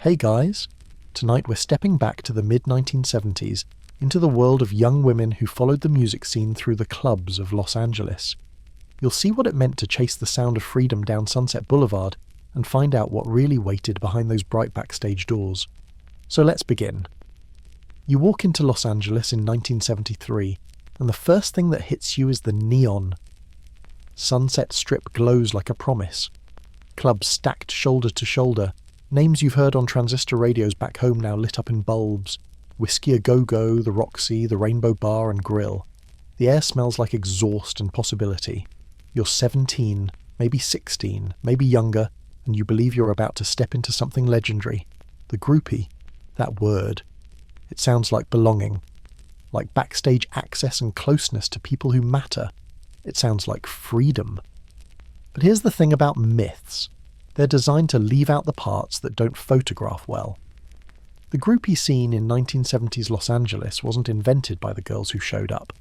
Hey guys! Tonight we're stepping back to the mid-1970s into the world of young women who followed the music scene through the clubs of Los Angeles. You'll see what it meant to chase the sound of freedom down Sunset Boulevard and find out what really waited behind those bright backstage doors. So let's begin. You walk into Los Angeles in 1973, and the first thing that hits you is the neon. Sunset Strip glows like a promise. Clubs stacked shoulder to shoulder, names you've heard on transistor radios back home now lit up in bulbs. Whiskey A Go-Go, the Roxy, the Rainbow Bar and Grill. The air smells like exhaust and possibility. You're 17, maybe 16, maybe younger, and you believe you're about to step into something legendary. The groupie, that word. It sounds like belonging, like backstage access and closeness to people who matter. It sounds like freedom. But here's the thing about myths. They're designed to leave out the parts that don't photograph well. The groupie scene in 1970s Los Angeles wasn't invented by the girls who showed up.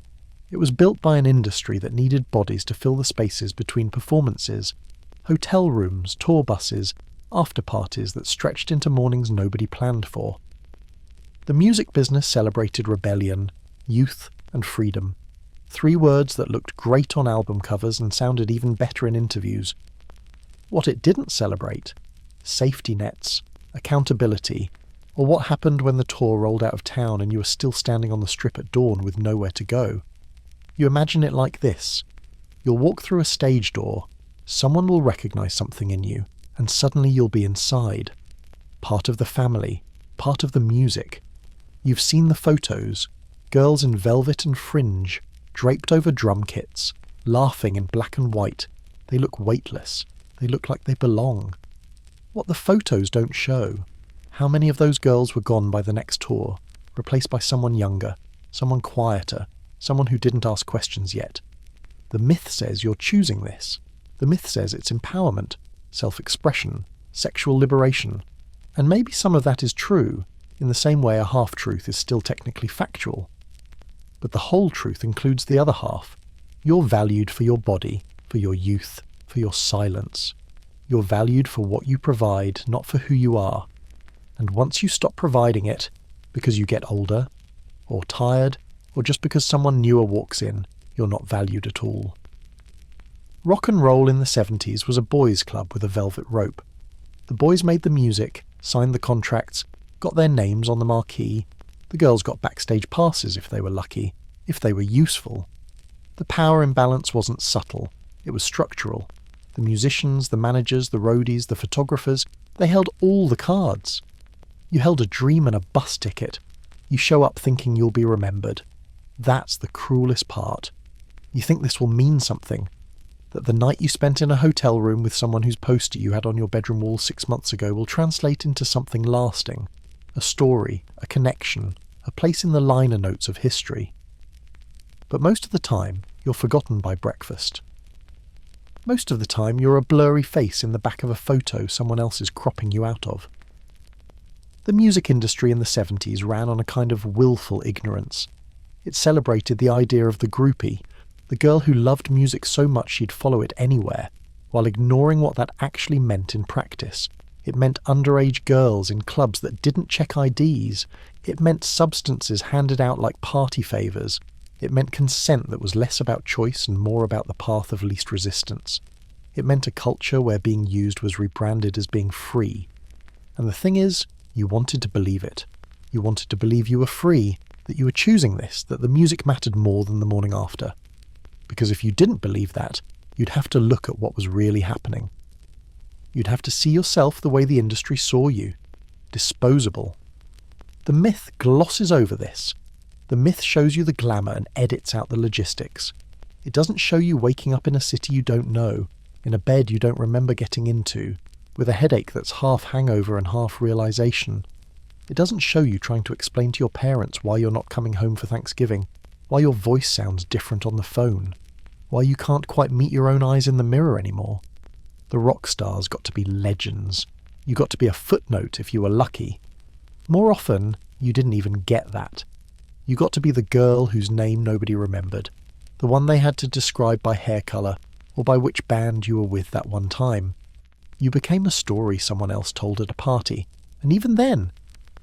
It was built by an industry that needed bodies to fill the spaces between performances, hotel rooms, tour buses, after parties that stretched into mornings nobody planned for. The music business celebrated rebellion, youth, and freedom. 3 words that looked great on album covers and sounded even better in interviews. What it didn't celebrate: safety nets, accountability, or what happened when the tour rolled out of town and you were still standing on the strip at dawn with nowhere to go. You imagine it like this. You'll walk through a stage door, someone will recognise something in you, and suddenly you'll be inside. Part of the family, part of the music. You've seen the photos, girls in velvet and fringe, draped over drum kits, laughing in black and white. They look weightless. They look like they belong. What the photos don't show: how many of those girls were gone by the next tour, replaced by someone younger, someone quieter, someone who didn't ask questions yet. The myth says you're choosing this. The myth says it's empowerment, self-expression, sexual liberation. And maybe some of that is true, in the same way a half-truth is still technically factual. But the whole truth includes the other half. You're valued for your body, for your youth, for your silence. You're valued for what you provide, not for who you are. And once you stop providing it, because you get older, or tired, or just because someone newer walks in, you're not valued at all. Rock and roll in the 70s was a boys' club with a velvet rope. The boys made the music, signed the contracts, got their names on the marquee. The girls got backstage passes if they were lucky, if they were useful. The power imbalance wasn't subtle, it was structural. The musicians, the managers, the roadies, the photographers, they held all the cards. You held a dream and a bus ticket. You show up thinking you'll be remembered. That's the cruelest part. You think this will mean something. That the night you spent in a hotel room with someone whose poster you had on your bedroom wall 6 months ago will translate into something lasting. A story, a connection, a place in the liner notes of history. But most of the time, you're forgotten by breakfast. Most of the time, you're a blurry face in the back of a photo someone else is cropping you out of. The music industry in the 70s ran on a kind of willful ignorance. It celebrated the idea of the groupie, the girl who loved music so much she'd follow it anywhere, while ignoring what that actually meant in practice. It meant underage girls in clubs that didn't check IDs. It meant substances handed out like party favours. It meant consent that was less about choice and more about the path of least resistance. It meant a culture where being used was rebranded as being free. And the thing is, you wanted to believe it. You wanted to believe you were free, that you were choosing this, that the music mattered more than the morning after. Because if you didn't believe that, you'd have to look at what was really happening. You'd have to see yourself the way the industry saw you. Disposable. The myth glosses over this. The myth shows you the glamour and edits out the logistics. It doesn't show you waking up in a city you don't know, in a bed you don't remember getting into, with a headache that's half hangover and half realization. It doesn't show you trying to explain to your parents why you're not coming home for Thanksgiving, why your voice sounds different on the phone, why you can't quite meet your own eyes in the mirror anymore. The rock stars got to be legends. You got to be a footnote if you were lucky. More often, you didn't even get that. You got to be the girl whose name nobody remembered, the one they had to describe by hair colour or by which band you were with that one time. You became a story someone else told at a party, And even then,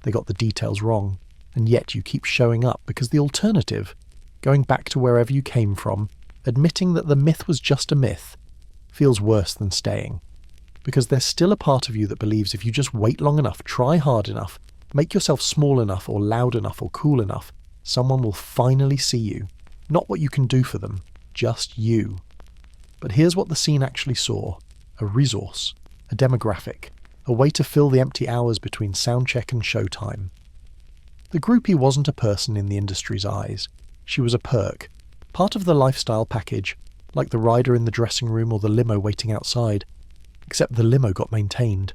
they got the details wrong. And yet you keep showing up because the alternative, going back to wherever you came from, admitting that the myth was just a myth, feels worse than staying. Because there's still a part of you that believes if you just wait long enough, try hard enough, make yourself small enough or loud enough or cool enough, someone will finally see you. Not what you can do for them, just you. But here's what the scene actually saw. A resource, a demographic, a way to fill the empty hours between soundcheck and showtime. The groupie wasn't a person in the industry's eyes. She was a perk, part of the lifestyle package, like the rider in the dressing room or the limo waiting outside. Except the limo got maintained.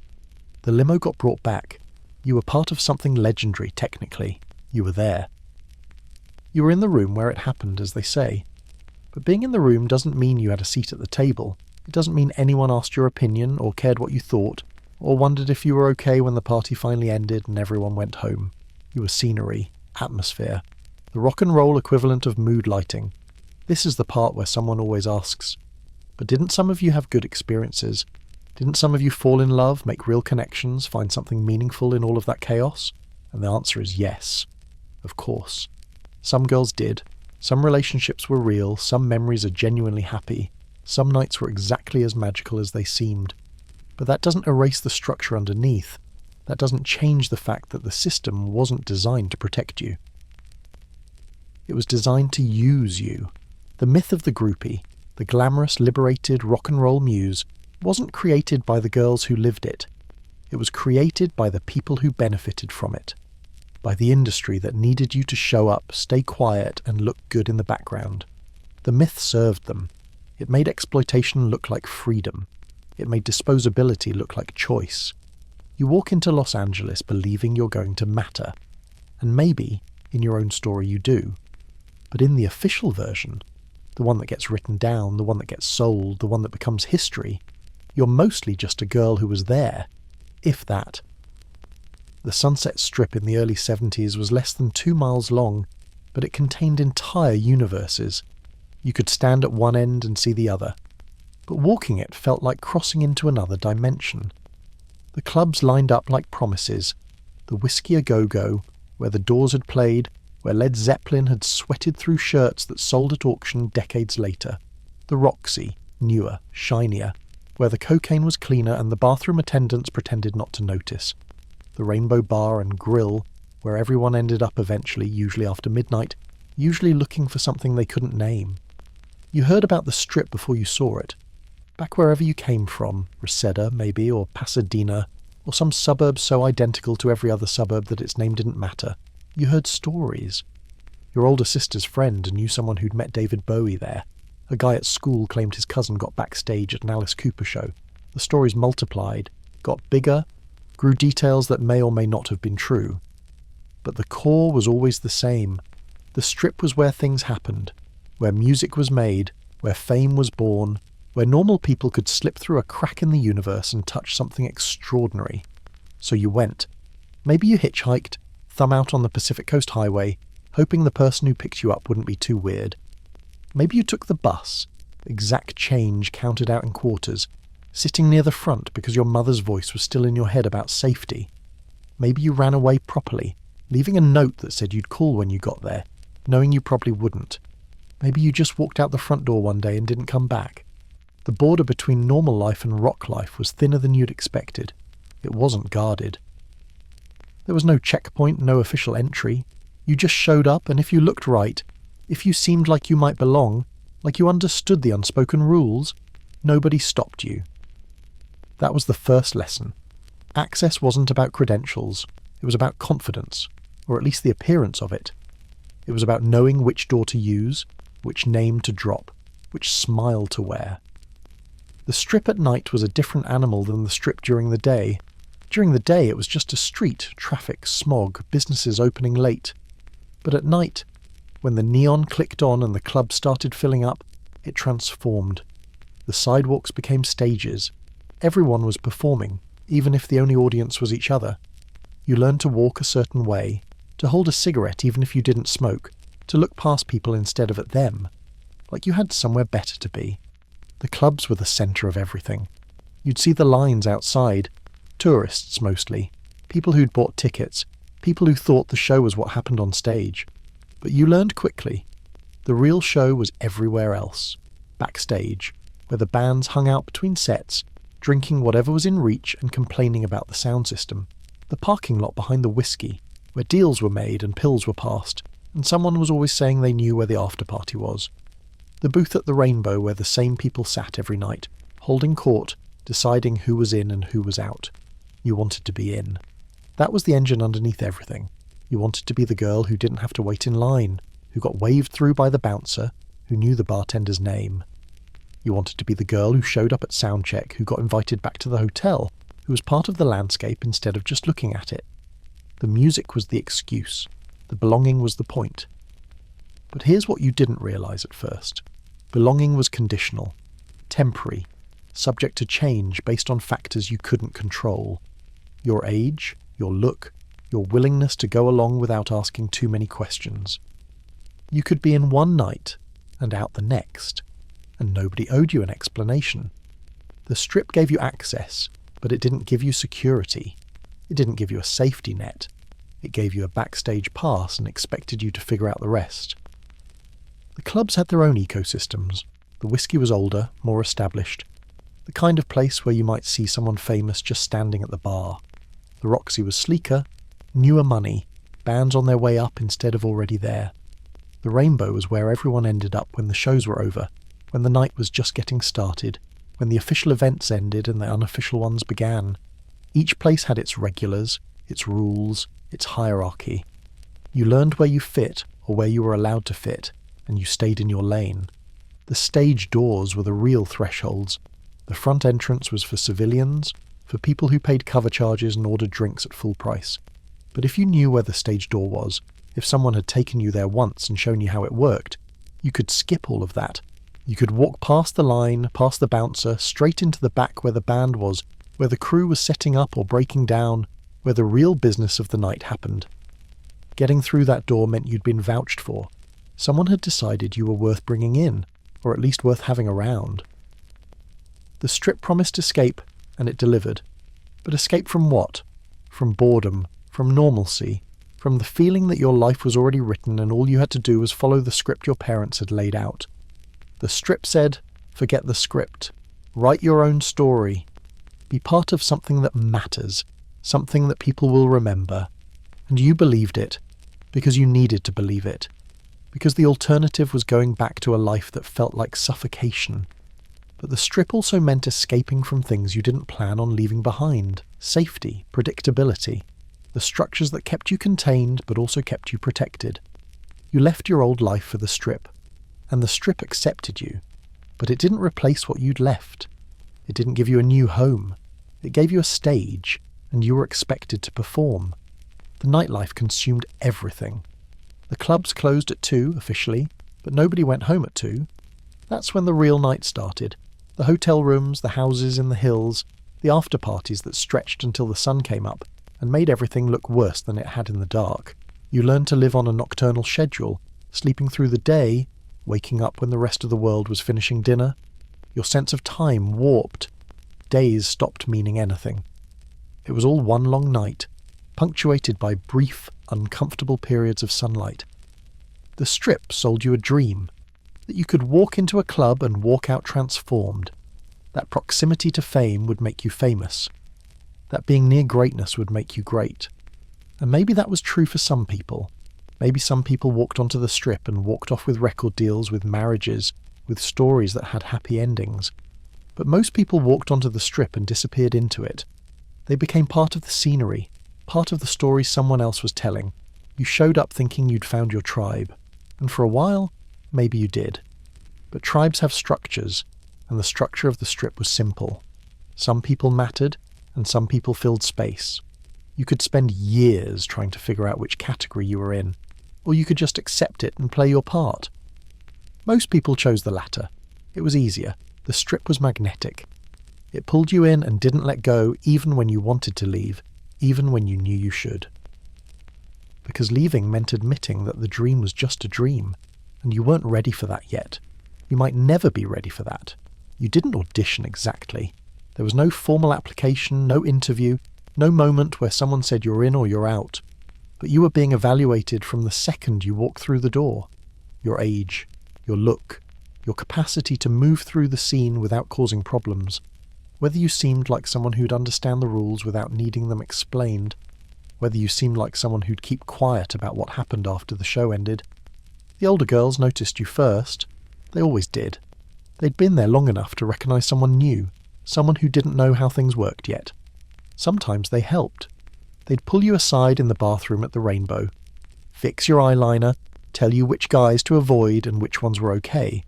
The limo got brought back. You were part of something legendary, technically. You were there. You were in the room where it happened, as they say. But being in the room doesn't mean you had a seat at the table. It doesn't mean anyone asked your opinion or cared what you thought, or wondered if you were okay when the party finally ended and everyone went home. You were scenery, atmosphere, the rock and roll equivalent of mood lighting. This is the part where someone always asks, but didn't some of you have good experiences? Didn't some of you fall in love, make real connections, find something meaningful in all of that chaos? And the answer is yes. Of course. Some girls did. Some relationships were real, some memories are genuinely happy, some nights were exactly as magical as they seemed. But that doesn't erase the structure underneath. That doesn't change the fact that the system wasn't designed to protect you. It was designed to use you. The myth of the groupie, the glamorous, liberated rock and roll muse, wasn't created by the girls who lived it. It was created by the people who benefited from it. By the industry that needed you to show up, stay quiet, and look good in the background. The myth served them. It made exploitation look like freedom. It made disposability look like choice. You walk into Los Angeles believing you're going to matter. And maybe, in your own story, you do. But in the official version, the one that gets written down, the one that gets sold, the one that becomes history, you're mostly just a girl who was there, if that. The Sunset Strip in the early 70s was less than 2 miles long, but it contained entire universes. You could stand at one end and see the other. But walking it felt like crossing into another dimension. The clubs lined up like promises. The Whiskey A Go-Go, where the Doors had played, where Led Zeppelin had sweated through shirts that sold at auction decades later. The Roxy, newer, shinier, where the cocaine was cleaner and the bathroom attendants pretended not to notice. The Rainbow Bar and Grill, where everyone ended up eventually, usually after midnight, usually looking for something they couldn't name. You heard about the Strip before you saw it. Back wherever you came from, Reseda maybe, or Pasadena, or some suburb so identical to every other suburb that its name didn't matter, you heard stories. Your older sister's friend knew someone who'd met David Bowie there. A guy at school claimed his cousin got backstage at an Alice Cooper show. The stories multiplied, got bigger, grew details that may or may not have been true. But the core was always the same. The Strip was where things happened, where music was made, where fame was born, where normal people could slip through a crack in the universe and touch something extraordinary. So you went. Maybe you hitchhiked, thumb out on the Pacific Coast Highway, hoping the person who picked you up wouldn't be too weird. Maybe you took the bus, exact change counted out in quarters, sitting near the front because your mother's voice was still in your head about safety. Maybe you ran away properly, leaving a note that said you'd call when you got there, knowing you probably wouldn't. Maybe you just walked out the front door one day and didn't come back. The border between normal life and rock life was thinner than you'd expected. It wasn't guarded. There was no checkpoint, no official entry. You just showed up, and if you looked right, if you seemed like you might belong, like you understood the unspoken rules, nobody stopped you. That was the first lesson. Access wasn't about credentials. It was about confidence, or at least the appearance of it. It was about knowing which door to use, which name to drop, which smile to wear. The Strip at night was a different animal than the Strip during the day. During the day it was just a street, traffic, smog, businesses opening late. But at night, when the neon clicked on and the club started filling up, it transformed. The sidewalks became stages. Everyone was performing, even if the only audience was each other. You learned to walk a certain way, to hold a cigarette even if you didn't smoke, to look past people instead of at them, like you had somewhere better to be. The clubs were the centre of everything. You'd see the lines outside, tourists mostly, people who'd bought tickets, people who thought the show was what happened on stage. But you learned quickly. The real show was everywhere else, backstage, where the bands hung out between sets, drinking whatever was in reach and complaining about the sound system. The parking lot behind the whiskey, where deals were made and pills were passed, and someone was always saying they knew where the after-party was. The booth at the Rainbow where the same people sat every night, holding court, deciding who was in and who was out. You wanted to be in. That was the engine underneath everything. You wanted to be the girl who didn't have to wait in line, who got waved through by the bouncer, who knew the bartender's name. You wanted to be the girl who showed up at soundcheck, who got invited back to the hotel, who was part of the landscape instead of just looking at it. The music was the excuse. The belonging was the point. But here's what you didn't realise at first. Belonging was conditional, temporary, subject to change based on factors you couldn't control. Your age, your look, your willingness to go along without asking too many questions. You could be in one night and out the next, and nobody owed you an explanation. The strip gave you access, but it didn't give you security. It didn't give you a safety net. It gave you a backstage pass and expected you to figure out the rest. The clubs had their own ecosystems. The whiskey was older, more established. The kind of place where you might see someone famous just standing at the bar. The Roxy was sleeker, newer money, bands on their way up instead of already there. The Rainbow was where everyone ended up when the shows were over, when the night was just getting started, when the official events ended and the unofficial ones began. Each place had its regulars, its rules, its hierarchy. You learned where you fit or where you were allowed to fit, and you stayed in your lane. The stage doors were the real thresholds. The front entrance was for civilians, for people who paid cover charges and ordered drinks at full price. But if you knew where the stage door was, if someone had taken you there once and shown you how it worked, you could skip all of that. You could walk past the line, past the bouncer, straight into the back where the band was, where the crew was setting up or breaking down, where the real business of the night happened. Getting through that door meant you'd been vouched for. Someone had decided you were worth bringing in, or at least worth having around. The strip promised escape, and it delivered. But escape from what? From boredom, from normalcy, from the feeling that your life was already written and all you had to do was follow the script your parents had laid out. The strip said, forget the script. Write your own story. Be part of something that matters, something that people will remember. And you believed it, because you needed to believe it. Because the alternative was going back to a life that felt like suffocation. But the strip also meant escaping from things you didn't plan on leaving behind. Safety, predictability. The structures that kept you contained but also kept you protected. You left your old life for the strip. And the strip accepted you. But it didn't replace what you'd left. It didn't give you a new home. It gave you a stage, and you were expected to perform. The nightlife consumed everything. The clubs closed at 2, officially, but nobody went home at 2. That's when the real night started. The hotel rooms, the houses in the hills, the after-parties that stretched until the sun came up and made everything look worse than it had in the dark. You learned to live on a nocturnal schedule, sleeping through the day, waking up when the rest of the world was finishing dinner. Your sense of time warped. Days stopped meaning anything. It was all one long night, punctuated by brief, uncomfortable periods of sunlight. The strip sold you a dream, that you could walk into a club and walk out transformed, that proximity to fame would make you famous, that being near greatness would make you great. And maybe that was true for some people. Maybe some people walked onto the strip and walked off with record deals, with marriages, with stories that had happy endings. But most people walked onto the strip and disappeared into it. They became part of the scenery, part of the story someone else was telling. You showed up thinking you'd found your tribe. And for a while, maybe you did. But tribes have structures, and the structure of the strip was simple. Some people mattered, and some people filled space. You could spend years trying to figure out which category you were in, or you could just accept it and play your part. Most people chose the latter. It was easier. The strip was magnetic. It pulled you in and didn't let go even when you wanted to leave, even when you knew you should. Because leaving meant admitting that the dream was just a dream, and you weren't ready for that yet. You might never be ready for that. You didn't audition exactly. There was no formal application, no interview. No moment where someone said you're in or you're out, but you were being evaluated from the second you walked through the door. Your age, your look, your capacity to move through the scene without causing problems, whether you seemed like someone who'd understand the rules without needing them explained, whether you seemed like someone who'd keep quiet about what happened after the show ended. The older girls noticed you first. They always did. They'd been there long enough to recognise someone new, someone who didn't know how things worked yet. Sometimes they helped. They'd pull you aside in the bathroom at the Rainbow, fix your eyeliner, tell you which guys to avoid and which ones were okay.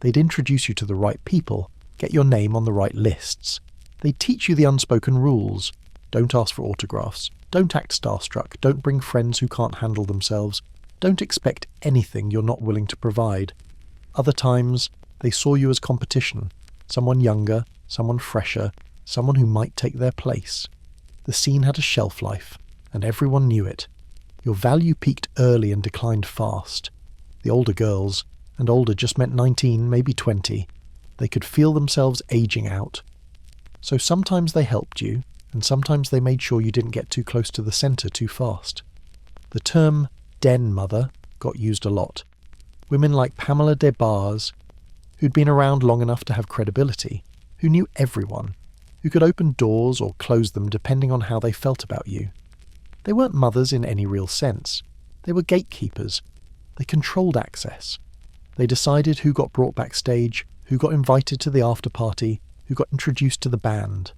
They'd introduce you to the right people, get your name on the right lists. They'd teach you the unspoken rules. Don't ask for autographs. Don't act starstruck. Don't bring friends who can't handle themselves. Don't expect anything you're not willing to provide. Other times, they saw you as competition, someone younger, someone fresher, someone who might take their place. The scene had a shelf life, and everyone knew it. Your value peaked early and declined fast. The older girls, and older just meant 19, maybe 20, they could feel themselves aging out. So sometimes they helped you, and sometimes they made sure you didn't get too close to the centre too fast. The term den mother got used a lot. Women like Pamela Des Barres, who'd been around long enough to have credibility, who knew everyone, who could open doors or close them depending on how they felt about you. They weren't mothers in any real sense. They were gatekeepers. They controlled access. They decided who got brought backstage, who got invited to the after party, who got introduced to the band.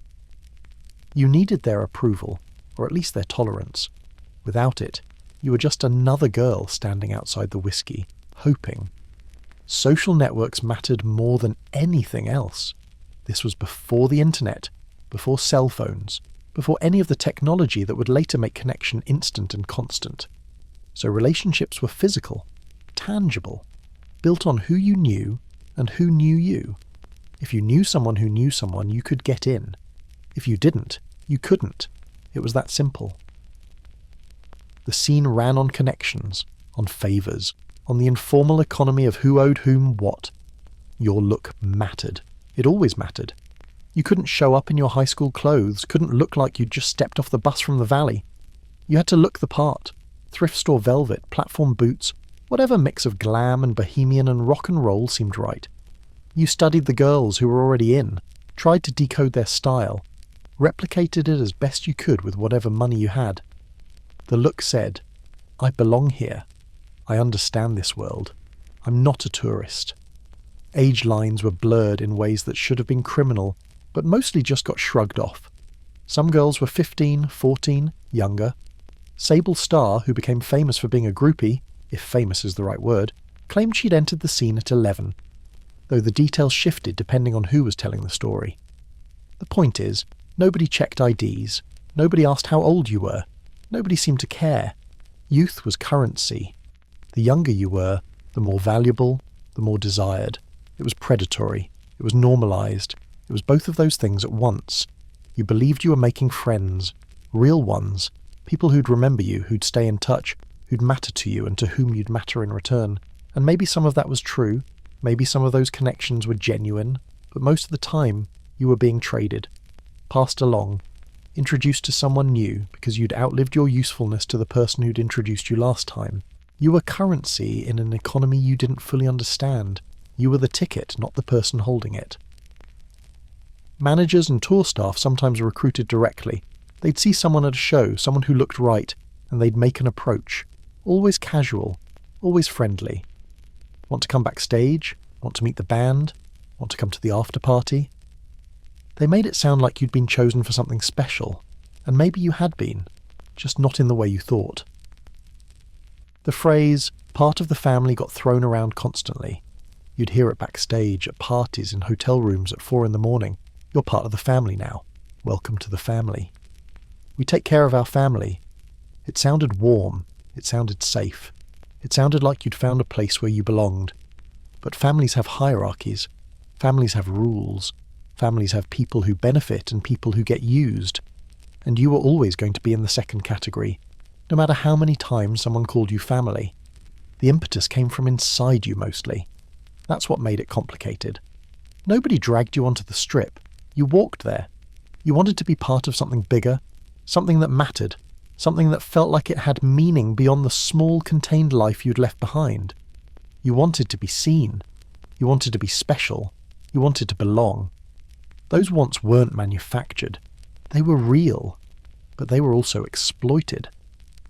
You needed their approval, or at least their tolerance. Without it, you were just another girl standing outside the whiskey, hoping. Social networks mattered more than anything else. This was before the internet, before cell phones, before any of the technology that would later make connection instant and constant. So relationships were physical, tangible, built on who you knew and who knew you. If you knew someone who knew someone, you could get in. If you didn't, you couldn't. It was that simple. The scene ran on connections, on favours, on the informal economy of who owed whom what. Your look mattered. It always mattered. You couldn't show up in your high school clothes, couldn't look like you'd just stepped off the bus from the valley. You had to look the part. Thrift store velvet, platform boots, whatever mix of glam and bohemian and rock and roll seemed right. You studied the girls who were already in, tried to decode their style, replicated it as best you could with whatever money you had. The look said, I belong here. I understand this world. I'm not a tourist. Age lines were blurred in ways that should have been criminal, but mostly just got shrugged off. Some girls were 15, 14, younger. Sable Starr, who became famous for being a groupie, if famous is the right word, claimed she'd entered the scene at 11, though the details shifted depending on who was telling the story. The point is, nobody checked IDs, nobody asked how old you were, nobody seemed to care. Youth was currency. The younger you were, the more valuable, the more desired. It was predatory. It was normalised. It was both of those things at once. You believed you were making friends, real ones, people who'd remember you, who'd stay in touch, who'd matter to you and to whom you'd matter in return. And maybe some of that was true, maybe some of those connections were genuine, but most of the time you were being traded, passed along, introduced to someone new because you'd outlived your usefulness to the person who'd introduced you last time. You were currency in an economy you didn't fully understand. You were the ticket, not the person holding it. Managers and tour staff sometimes recruited directly. They'd see someone at a show, someone who looked right, and they'd make an approach. Always casual, always friendly. Want to come backstage? Want to meet the band? Want to come to the after party? They made it sound like you'd been chosen for something special, and maybe you had been, just not in the way you thought. The phrase, part of the family, got thrown around constantly. You'd hear it backstage, at parties, in hotel rooms at 4 a.m. You're part of the family now. Welcome to the family. We take care of our family. It sounded warm. It sounded safe. It sounded like you'd found a place where you belonged. But families have hierarchies. Families have rules. Families have people who benefit and people who get used. And you were always going to be in the second category, no matter how many times someone called you family. The impetus came from inside you mostly. That's what made it complicated. Nobody dragged you onto the strip. You walked there. You wanted to be part of something bigger, something that mattered, something that felt like it had meaning beyond the small, contained life you'd left behind. You wanted to be seen. You wanted to be special. You wanted to belong. Those wants weren't manufactured. They were real, but they were also exploited.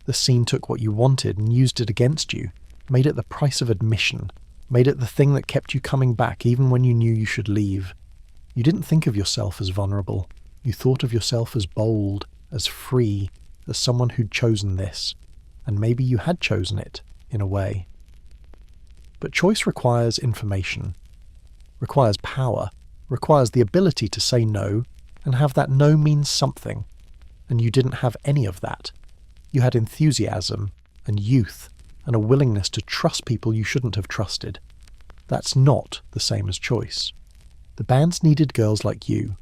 The scene took what you wanted and used it against you, made it the price of admission, made it the thing that kept you coming back even when you knew you should leave. You didn't think of yourself as vulnerable. You thought of yourself as bold, as free, as someone who'd chosen this. And maybe you had chosen it, in a way. But choice requires information, requires power, requires the ability to say no, and have that no means something. And you didn't have any of that. You had enthusiasm, and youth, and a willingness to trust people you shouldn't have trusted. That's not the same as choice. The bands needed girls like you,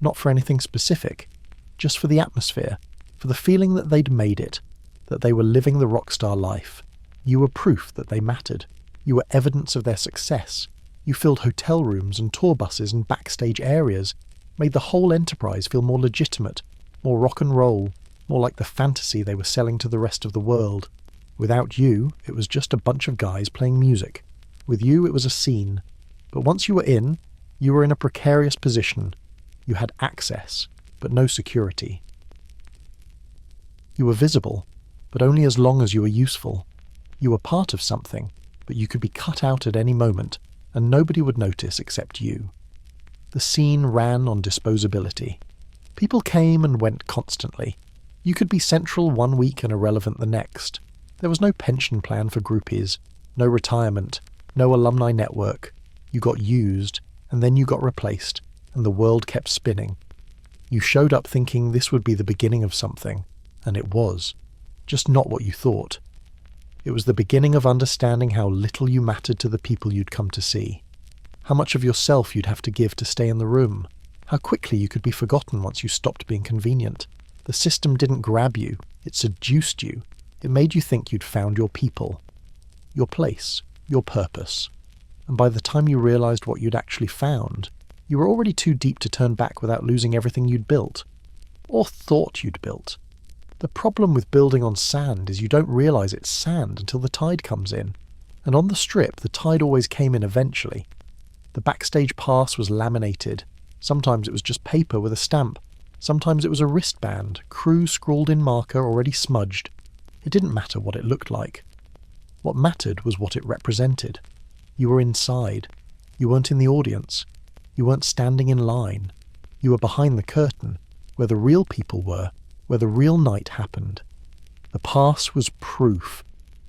not for anything specific, just for the atmosphere, for the feeling that they'd made it, that they were living the rock star life. You were proof that they mattered. You were evidence of their success. You filled hotel rooms and tour buses and backstage areas, made the whole enterprise feel more legitimate, more rock and roll, more like the fantasy they were selling to the rest of the world. Without you, it was just a bunch of guys playing music. With you, it was a scene. But once you were in a precarious position. You had access, but no security. You were visible, but only as long as you were useful. You were part of something, but you could be cut out at any moment, and nobody would notice except you. The scene ran on disposability. People came and went constantly. You could be central one week and irrelevant the next. There was no pension plan for groupies, no retirement, no alumni network. You got used, and then you got replaced, and the world kept spinning. You showed up thinking this would be the beginning of something, and it was. Just not what you thought. It was the beginning of understanding how little you mattered to the people you'd come to see. How much of yourself you'd have to give to stay in the room. How quickly you could be forgotten once you stopped being convenient. The system didn't grab you, it seduced you. It made you think you'd found your people, your place, your purpose. And by the time you realized what you'd actually found, you were already too deep to turn back without losing everything you'd built. Or thought you'd built. The problem with building on sand is you don't realize it's sand until the tide comes in. And on the Strip, the tide always came in eventually. The backstage pass was laminated. Sometimes it was just paper with a stamp. Sometimes it was a wristband, crew scrawled in marker already smudged. It didn't matter what it looked like. What mattered was what it represented. You were inside. You weren't in the audience. You weren't standing in line. You were behind the curtain, where the real people were, where the real night happened. The pass was proof,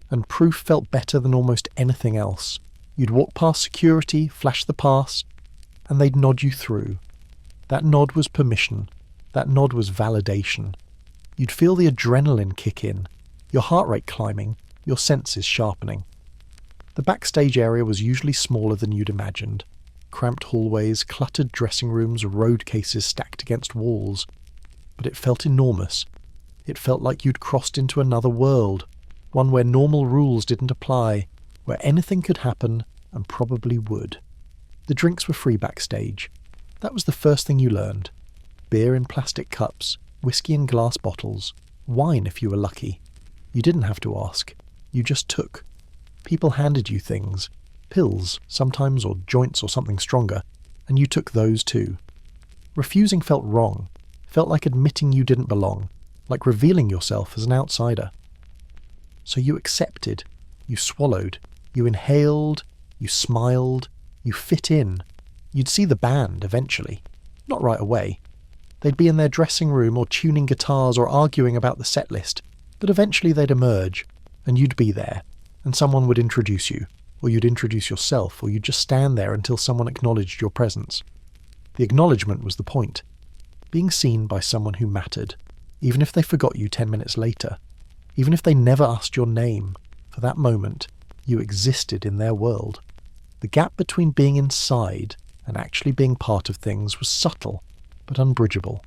and proof felt better than almost anything else. You'd walk past security, flash the pass, and they'd nod you through. That nod was permission. That nod was validation. You'd feel the adrenaline kick in, your heart rate climbing, your senses sharpening. The backstage area was usually smaller than you'd imagined. Cramped hallways, cluttered dressing rooms, road cases stacked against walls. But it felt enormous. It felt like you'd crossed into another world, one where normal rules didn't apply, where anything could happen and probably would. The drinks were free backstage. That was the first thing you learned. Beer in plastic cups, whiskey in glass bottles, wine if you were lucky. You didn't have to ask. You just took. People handed you things, pills sometimes, or joints or something stronger, and you took those too. Refusing felt wrong, felt like admitting you didn't belong, like revealing yourself as an outsider. So you accepted, you swallowed, you inhaled, you smiled, you fit in. You'd see the band eventually. Not right away. They'd be in their dressing room or tuning guitars or arguing about the set list, but eventually they'd emerge, and you'd be there, and someone would introduce you, or you'd introduce yourself, or you'd just stand there until someone acknowledged your presence. The acknowledgement was the point. Being seen by someone who mattered, even if they forgot you 10 minutes later, even if they never asked your name, for that moment, you existed in their world. The gap between being inside and actually being part of things was subtle, but unbridgeable.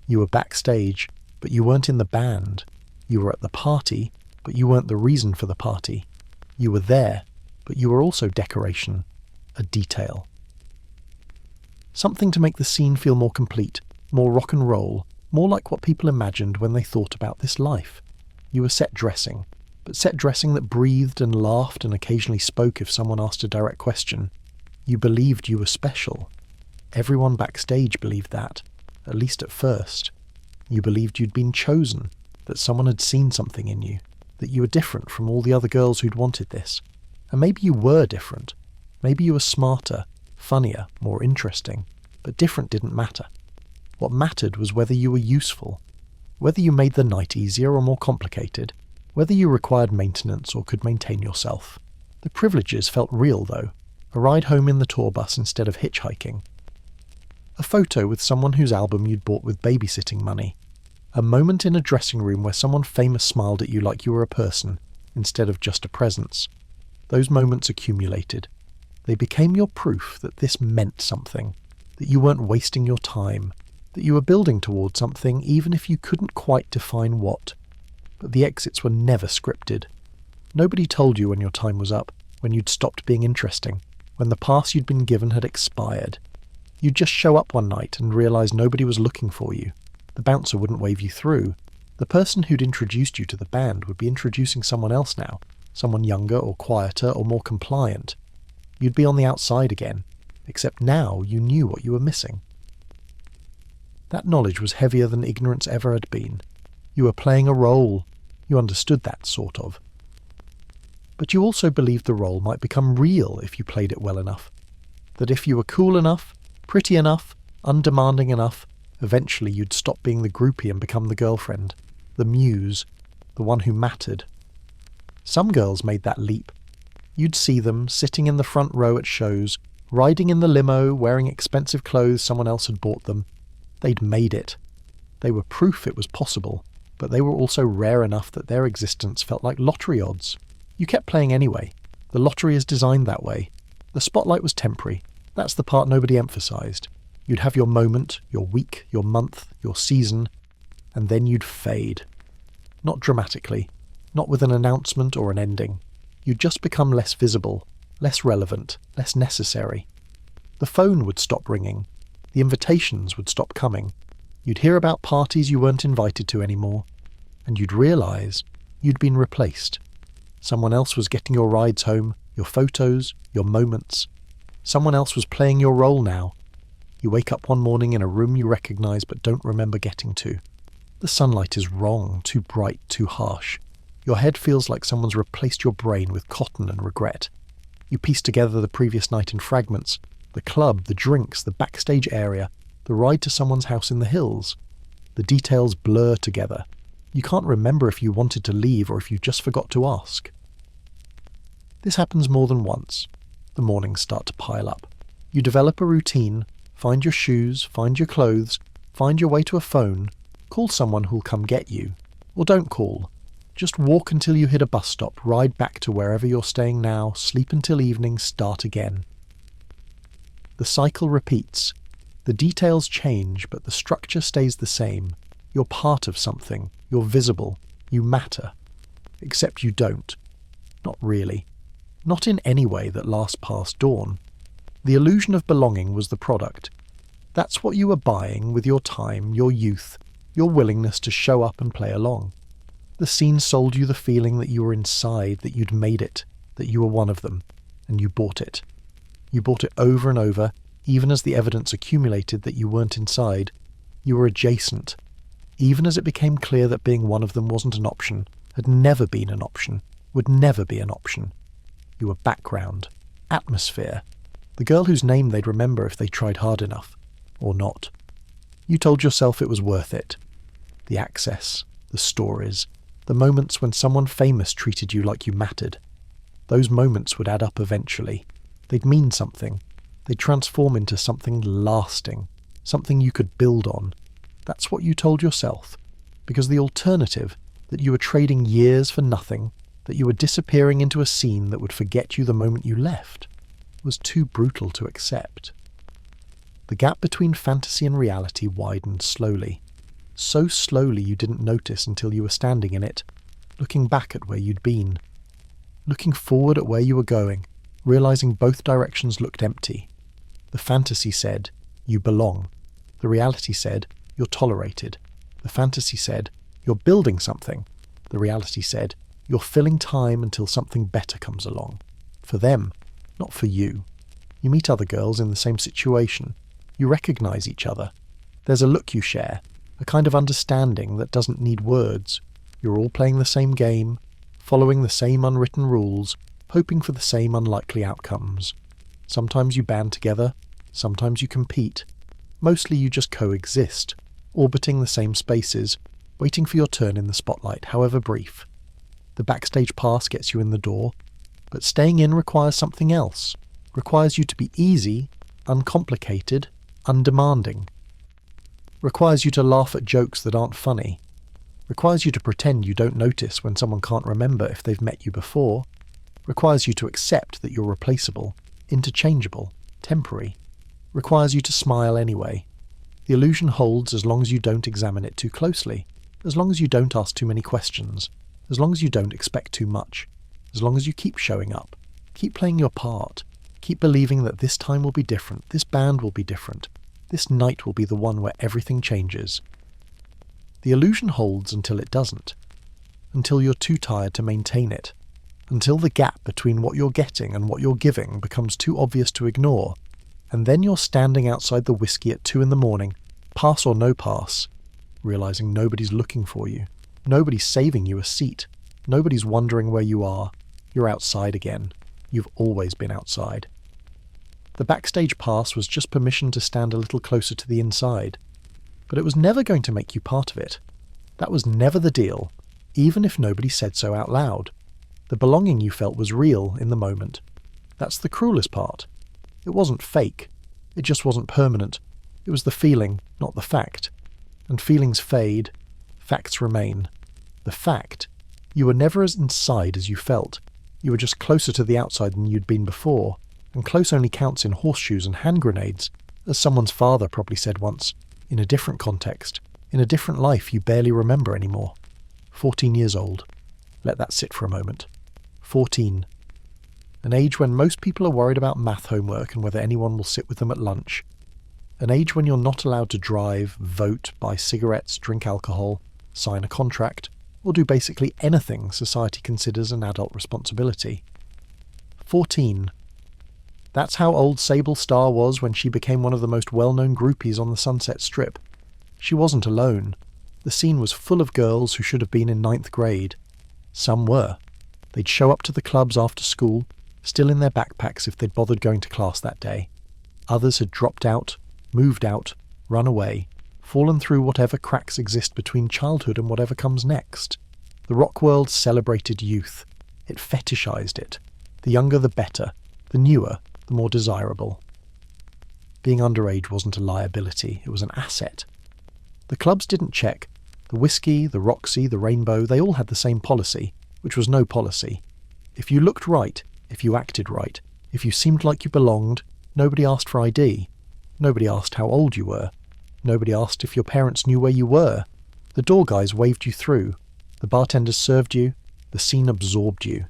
You were backstage, but you weren't in the band. You were at the party, but you weren't the reason for the party. You were there, but you were also decoration, a detail. Something to make the scene feel more complete, more rock and roll, more like what people imagined when they thought about this life. You were set dressing, but set dressing that breathed and laughed and occasionally spoke if someone asked a direct question. You believed you were special. Everyone backstage believed that, at least at first. You believed you'd been chosen, that someone had seen something in you, that you were different from all the other girls who'd wanted this. And maybe you were different. Maybe you were smarter, funnier, more interesting, but different didn't matter. What mattered was whether you were useful, whether you made the night easier or more complicated, whether you required maintenance or could maintain yourself. The privileges felt real, though. A ride home in the tour bus instead of hitchhiking. A photo with someone whose album you'd bought with babysitting money. A moment in a dressing room where someone famous smiled at you like you were a person, instead of just a presence. Those moments accumulated. They became your proof that this meant something, that you weren't wasting your time, that you were building towards something even if you couldn't quite define what. But the exits were never scripted. Nobody told you when your time was up, when you'd stopped being interesting, when the pass you'd been given had expired. You'd just show up one night and realise nobody was looking for you. The bouncer wouldn't wave you through. The person who'd introduced you to the band would be introducing someone else now, someone younger or quieter or more compliant. You'd be on the outside again, except now you knew what you were missing. That knowledge was heavier than ignorance ever had been. You were playing a role. You understood that, sort of. But you also believed the role might become real if you played it well enough. That if you were cool enough, pretty enough, undemanding enough, eventually you'd stop being the groupie and become the girlfriend, the muse, the one who mattered. Some girls made that leap. You'd see them sitting in the front row at shows, riding in the limo, wearing expensive clothes someone else had bought them. They'd made it. They were proof it was possible, but they were also rare enough that their existence felt like lottery odds. You kept playing anyway. The lottery is designed that way. The spotlight was temporary. That's the part nobody emphasised. You'd have your moment, your week, your month, your season, and then you'd fade. Not dramatically, not with an announcement or an ending. You'd just become less visible, less relevant, less necessary. The phone would stop ringing. The invitations would stop coming. You'd hear about parties you weren't invited to anymore, and you'd realise you'd been replaced. Someone else was getting your rides home, your photos, your moments. Someone else was playing your role now. You wake up one morning in a room you recognise but don't remember getting to. The sunlight is wrong, too bright, too harsh. Your head feels like someone's replaced your brain with cotton and regret. You piece together the previous night in fragments. The club, the drinks, the backstage area, the ride to someone's house in the hills. The details blur together. You can't remember if you wanted to leave or if you just forgot to ask. This happens more than once. The mornings start to pile up. You develop a routine, find your shoes, find your clothes, find your way to a phone, call someone who'll come get you. Or don't call. Just walk until you hit a bus stop, ride back to wherever you're staying now, sleep until evening, start again. The cycle repeats. The details change, but the structure stays the same. You're part of something. You're visible. You matter. Except you don't. Not really. Not in any way that lasts past dawn. The illusion of belonging was the product. That's what you were buying with your time, your youth, your willingness to show up and play along. The scene sold you the feeling that you were inside, that you'd made it, that you were one of them, and you bought it. You bought it over and over, even as the evidence accumulated that you weren't inside. You were adjacent, even as it became clear that being one of them wasn't an option, had never been an option, would never be an option. You were background, atmosphere, the girl whose name they'd remember if they tried hard enough, or not. You told yourself it was worth it. The access, the stories, the moments when someone famous treated you like you mattered. Those moments would add up eventually. They'd mean something. They'd transform into something lasting, something you could build on. That's what you told yourself. Because the alternative, that you were trading years for nothing, that you were disappearing into a scene that would forget you the moment you left, was too brutal to accept. The gap between fantasy and reality widened slowly. So slowly you didn't notice until you were standing in it, looking back at where you'd been. Looking forward at where you were going, realizing both directions looked empty. The fantasy said, you belong. The reality said, you're tolerated. The fantasy said, "You're building something." The reality said, "You're filling time until something better comes along." For them, not for you. You meet other girls in the same situation. You recognize each other. There's a look you share, a kind of understanding that doesn't need words. You're all playing the same game, following the same unwritten rules, hoping for the same unlikely outcomes. Sometimes you band together, sometimes you compete. Mostly you just coexist, orbiting the same spaces, waiting for your turn in the spotlight, however brief. The backstage pass gets you in the door, but staying in requires something else. Requires you to be easy, uncomplicated, undemanding. Requires you to laugh at jokes that aren't funny. Requires you to pretend you don't notice when someone can't remember if they've met you before. Requires you to accept that you're replaceable, interchangeable, temporary. Requires you to smile anyway. The illusion holds as long as you don't examine it too closely, as long as you don't ask too many questions, as long as you don't expect too much, as long as you keep showing up, keep playing your part, keep believing that this time will be different, this band will be different, this night will be the one where everything changes. The illusion holds until it doesn't, until you're too tired to maintain it, until the gap between what you're getting and what you're giving becomes too obvious to ignore, and then you're standing outside the whiskey at 2 a.m, pass or no pass, realizing nobody's looking for you, nobody's saving you a seat, nobody's wondering where you are. You're outside again. You've always been outside. The backstage pass was just permission to stand a little closer to the inside, but it was never going to make you part of it. That was never the deal, even if nobody said so out loud. The belonging you felt was real in the moment. That's the cruelest part. It wasn't fake. It just wasn't permanent. It was the feeling, not the fact. And feelings fade. Facts remain. The fact, you were never as inside as you felt. You were just closer to the outside than you'd been before, and close only counts in horseshoes and hand grenades, as someone's father probably said once, in a different context, in a different life you barely remember anymore. 14 years old. Let that sit for a moment. 14. An age when most people are worried about math homework and whether anyone will sit with them at lunch. An age when you're not allowed to drive, vote, buy cigarettes, drink alcohol, sign a contract, or do basically anything society considers an adult responsibility. 14. That's how old Sable Starr was when she became one of the most well-known groupies on the Sunset Strip. She wasn't alone. The scene was full of girls who should have been in 9th grade. Some were. They'd show up to the clubs after school, still in their backpacks if they'd bothered going to class that day. Others had dropped out, moved out, run away, fallen through whatever cracks exist between childhood and whatever comes next. The rock world celebrated youth. It fetishized it. The younger the better, the newer, the more desirable. Being underage wasn't a liability, it was an asset. The clubs didn't check. The Whiskey, the Roxy, the Rainbow, they all had the same policy, which was no policy. If you looked right, if you acted right, if you seemed like you belonged, nobody asked for ID. Nobody asked how old you were. Nobody asked if your parents knew where you were. The door guys waved you through. The bartenders served you. The scene absorbed you.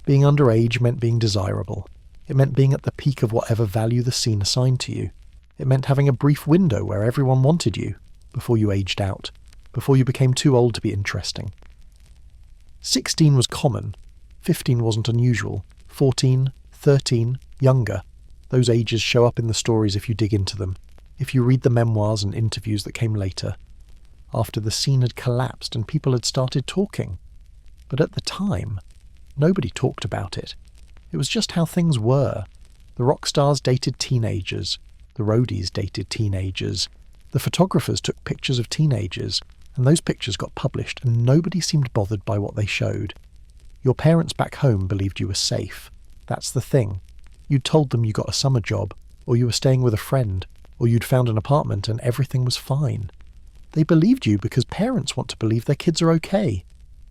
Being underage meant being desirable. It meant being at the peak of whatever value the scene assigned to you. It meant having a brief window where everyone wanted you, before you aged out, before you became too old to be interesting. 16 was common. 15 wasn't unusual. 14, 13, younger. Those ages show up in the stories if you dig into them, if you read the memoirs and interviews that came later, after the scene had collapsed and people had started talking. But at the time, nobody talked about it. It was just how things were. The rock stars dated teenagers. The roadies dated teenagers. The photographers took pictures of teenagers, and those pictures got published, and nobody seemed bothered by what they showed. Your parents back home believed you were safe. That's the thing. You'd told them you got a summer job, or you were staying with a friend, or you'd found an apartment and everything was fine. They believed you because parents want to believe their kids are okay.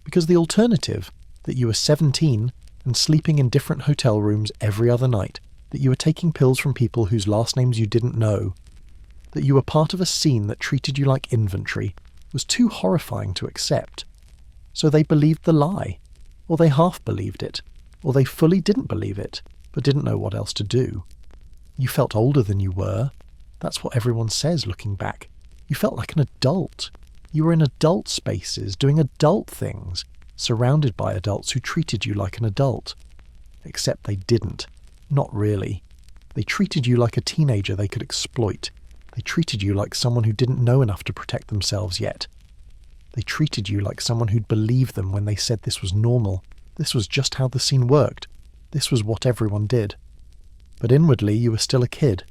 Because the alternative, that you were 17 and sleeping in different hotel rooms every other night, that you were taking pills from people whose last names you didn't know, that you were part of a scene that treated you like inventory, was too horrifying to accept. So they believed the lie, or they half believed it, or they fully didn't believe it, but didn't know what else to do. You felt older than you were. That's what everyone says looking back. You felt like an adult. You were in adult spaces, doing adult things, surrounded by adults who treated you like an adult. Except they didn't. Not really. They treated you like a teenager they could exploit. They treated you like someone who didn't know enough to protect themselves yet. They treated you like someone who'd believe them when they said this was normal. This was just how the scene worked. This was what everyone did. But inwardly, you were still a kid.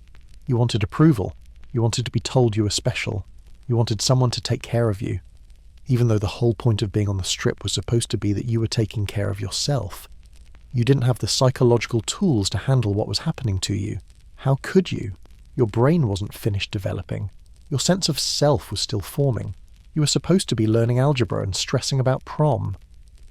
You wanted approval. You wanted to be told you were special. You wanted someone to take care of you. Even though the whole point of being on the strip was supposed to be that you were taking care of yourself. You didn't have the psychological tools to handle what was happening to you. How could you? Your brain wasn't finished developing. Your sense of self was still forming. You were supposed to be learning algebra and stressing about prom.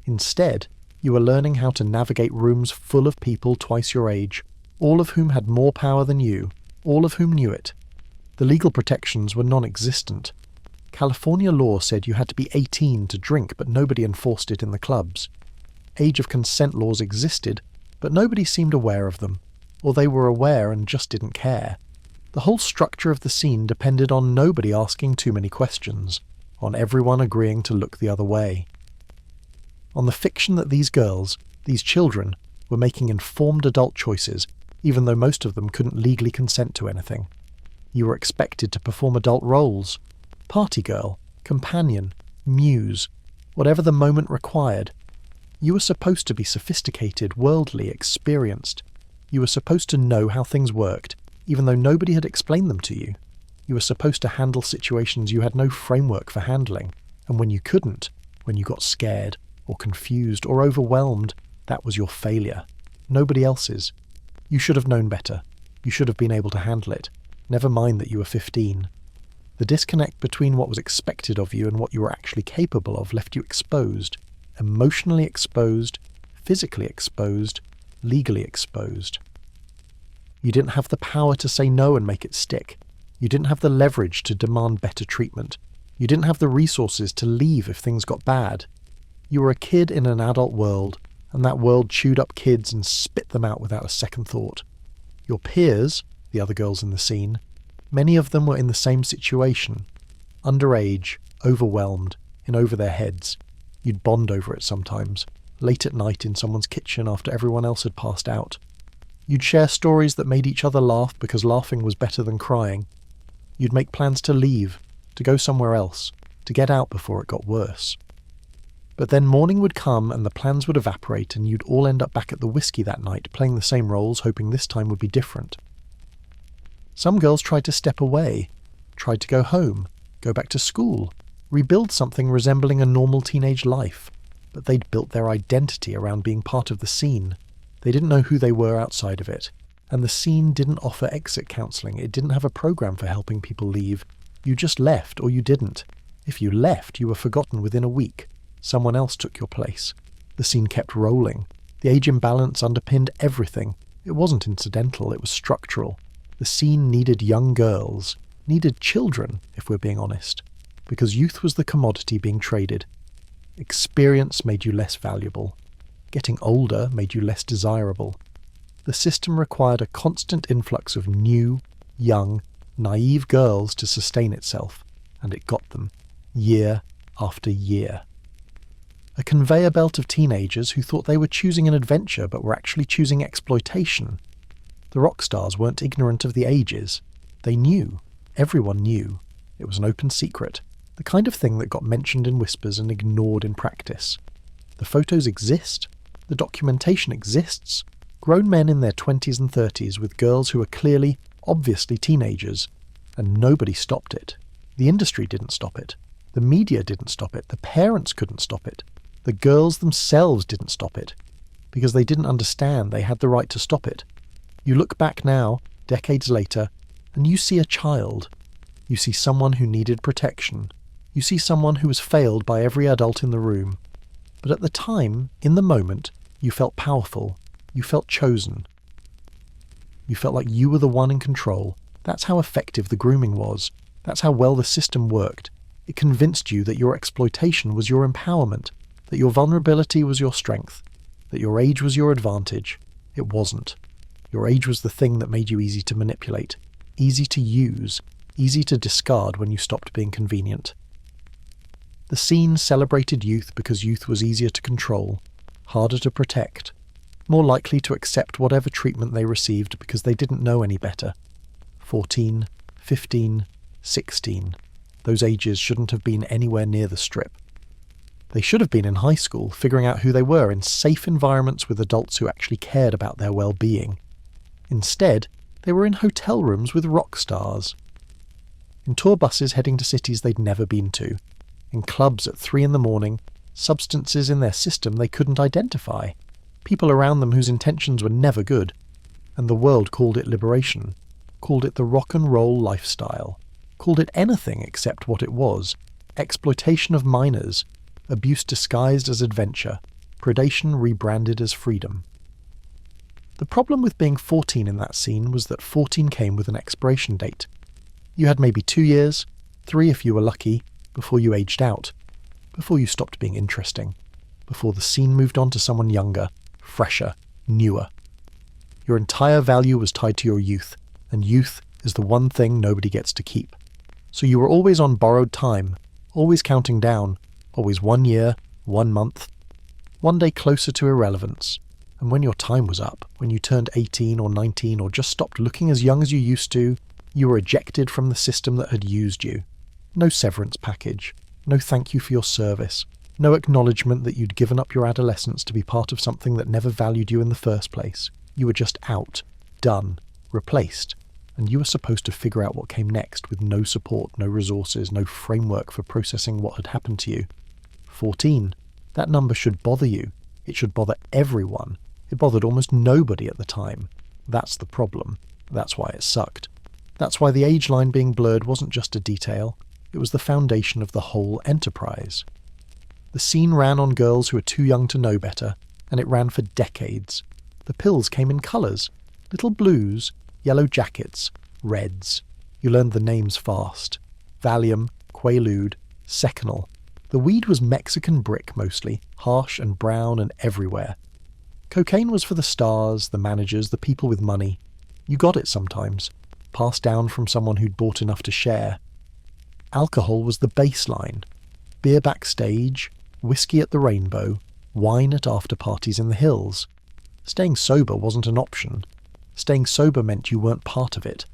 Instead, you were learning how to navigate rooms full of people twice your age, all of whom had more power than you, all of whom knew it. The legal protections were non-existent. California law said you had to be 18 to drink, but nobody enforced it in the clubs. Age of consent laws existed, but nobody seemed aware of them, or they were aware and just didn't care. The whole structure of the scene depended on nobody asking too many questions, on everyone agreeing to look the other way. On the fiction that these girls, these children, were making informed adult choices, even though most of them couldn't legally consent to anything. You were expected to perform adult roles. Party girl, companion, muse, whatever the moment required. You were supposed to be sophisticated, worldly, experienced. You were supposed to know how things worked, even though nobody had explained them to you. You were supposed to handle situations you had no framework for handling, and when you couldn't, when you got scared, or confused, or overwhelmed, that was your failure. Nobody else's. You should have known better. You should have been able to handle it. Never mind that you were 15. The disconnect between what was expected of you and what you were actually capable of left you exposed. Emotionally exposed, physically exposed, legally exposed. You didn't have the power to say no and make it stick. You didn't have the leverage to demand better treatment. You didn't have the resources to leave if things got bad. You were a kid in an adult world, and that world chewed up kids and spit them out without a second thought. Your peers, the other girls in the scene, many of them were in the same situation. Underage, overwhelmed, in over their heads. You'd bond over it sometimes, late at night in someone's kitchen after everyone else had passed out. You'd share stories that made each other laugh because laughing was better than crying. You'd make plans to leave, to go somewhere else, to get out before it got worse. But then morning would come and the plans would evaporate and you'd all end up back at the whiskey that night, playing the same roles, hoping this time would be different. Some girls tried to step away, tried to go home, go back to school, rebuild something resembling a normal teenage life, but they'd built their identity around being part of the scene. They didn't know who they were outside of it, and the scene didn't offer exit counselling. It didn't have a program for helping people leave. You just left, or you didn't. If you left, you were forgotten within a week. Someone else took your place. The scene kept rolling. The age imbalance underpinned everything. It wasn't incidental, it was structural. The scene needed young girls, needed children, if we're being honest, because youth was the commodity being traded. Experience made you less valuable. Getting older made you less desirable. The system required a constant influx of new, young, naive girls to sustain itself, and it got them, year after year. A conveyor belt of teenagers who thought they were choosing an adventure but were actually choosing exploitation. The rock stars weren't ignorant of the ages. They knew. Everyone knew. It was an open secret. The kind of thing that got mentioned in whispers and ignored in practice. The photos exist. The documentation exists. Grown men in their 20s and 30s with girls who are clearly, obviously teenagers. And nobody stopped it. The industry didn't stop it. The media didn't stop it. The parents couldn't stop it. The girls themselves didn't stop it. Because they didn't understand they had the right to stop it. You look back now, decades later, and you see a child. You see someone who needed protection. You see someone who was failed by every adult in the room. But at the time, in the moment, you felt powerful. You felt chosen. You felt like you were the one in control. That's how effective the grooming was. That's how well the system worked. It convinced you that your exploitation was your empowerment, that your vulnerability was your strength, that your age was your advantage. It wasn't. Your age was the thing that made you easy to manipulate, easy to use, easy to discard when you stopped being convenient. The scene celebrated youth because youth was easier to control, harder to protect, more likely to accept whatever treatment they received because they didn't know any better. 14, 15, 16. Those ages shouldn't have been anywhere near the strip. They should have been in high school, figuring out who they were in safe environments with adults who actually cared about their well-being. Instead, they were in hotel rooms with rock stars. In tour buses heading to cities they'd never been to. In clubs at 3 a.m, substances in their system they couldn't identify. People around them whose intentions were never good. And the world called it liberation. Called it the rock and roll lifestyle. Called it anything except what it was. Exploitation of minors. Abuse disguised as adventure. Predation rebranded as freedom. The problem with being 14 in that scene was that 14 came with an expiration date. You had maybe 2 years, 3 if you were lucky, before you aged out, before you stopped being interesting, before the scene moved on to someone younger, fresher, newer. Your entire value was tied to your youth, and youth is the one thing nobody gets to keep. So you were always on borrowed time, always counting down, always 1 year, 1 month, one day closer to irrelevance. And when your time was up, when you turned 18 or 19 or just stopped looking as young as you used to, you were ejected from the system that had used you. No severance package, no thank you for your service, no acknowledgement that you'd given up your adolescence to be part of something that never valued you in the first place. You were just out, done, replaced, and you were supposed to figure out what came next with no support, no resources, no framework for processing what had happened to you. 14. That number should bother you. It should bother everyone. It bothered almost nobody at the time. That's the problem. That's why it sucked. That's why the age line being blurred wasn't just a detail. It was the foundation of the whole enterprise. The scene ran on girls who were too young to know better, and it ran for decades. The pills came in colours. Little blues, yellow jackets, reds. You learned the names fast. Valium, Quaalude, Seconal. The weed was Mexican brick mostly, harsh and brown and everywhere. Cocaine was for the stars, the managers, the people with money. You got it sometimes, passed down from someone who'd bought enough to share. Alcohol was the baseline. Beer backstage, whiskey at the Rainbow, wine at after-parties in the hills. Staying sober wasn't an option. Staying sober meant you weren't part of it.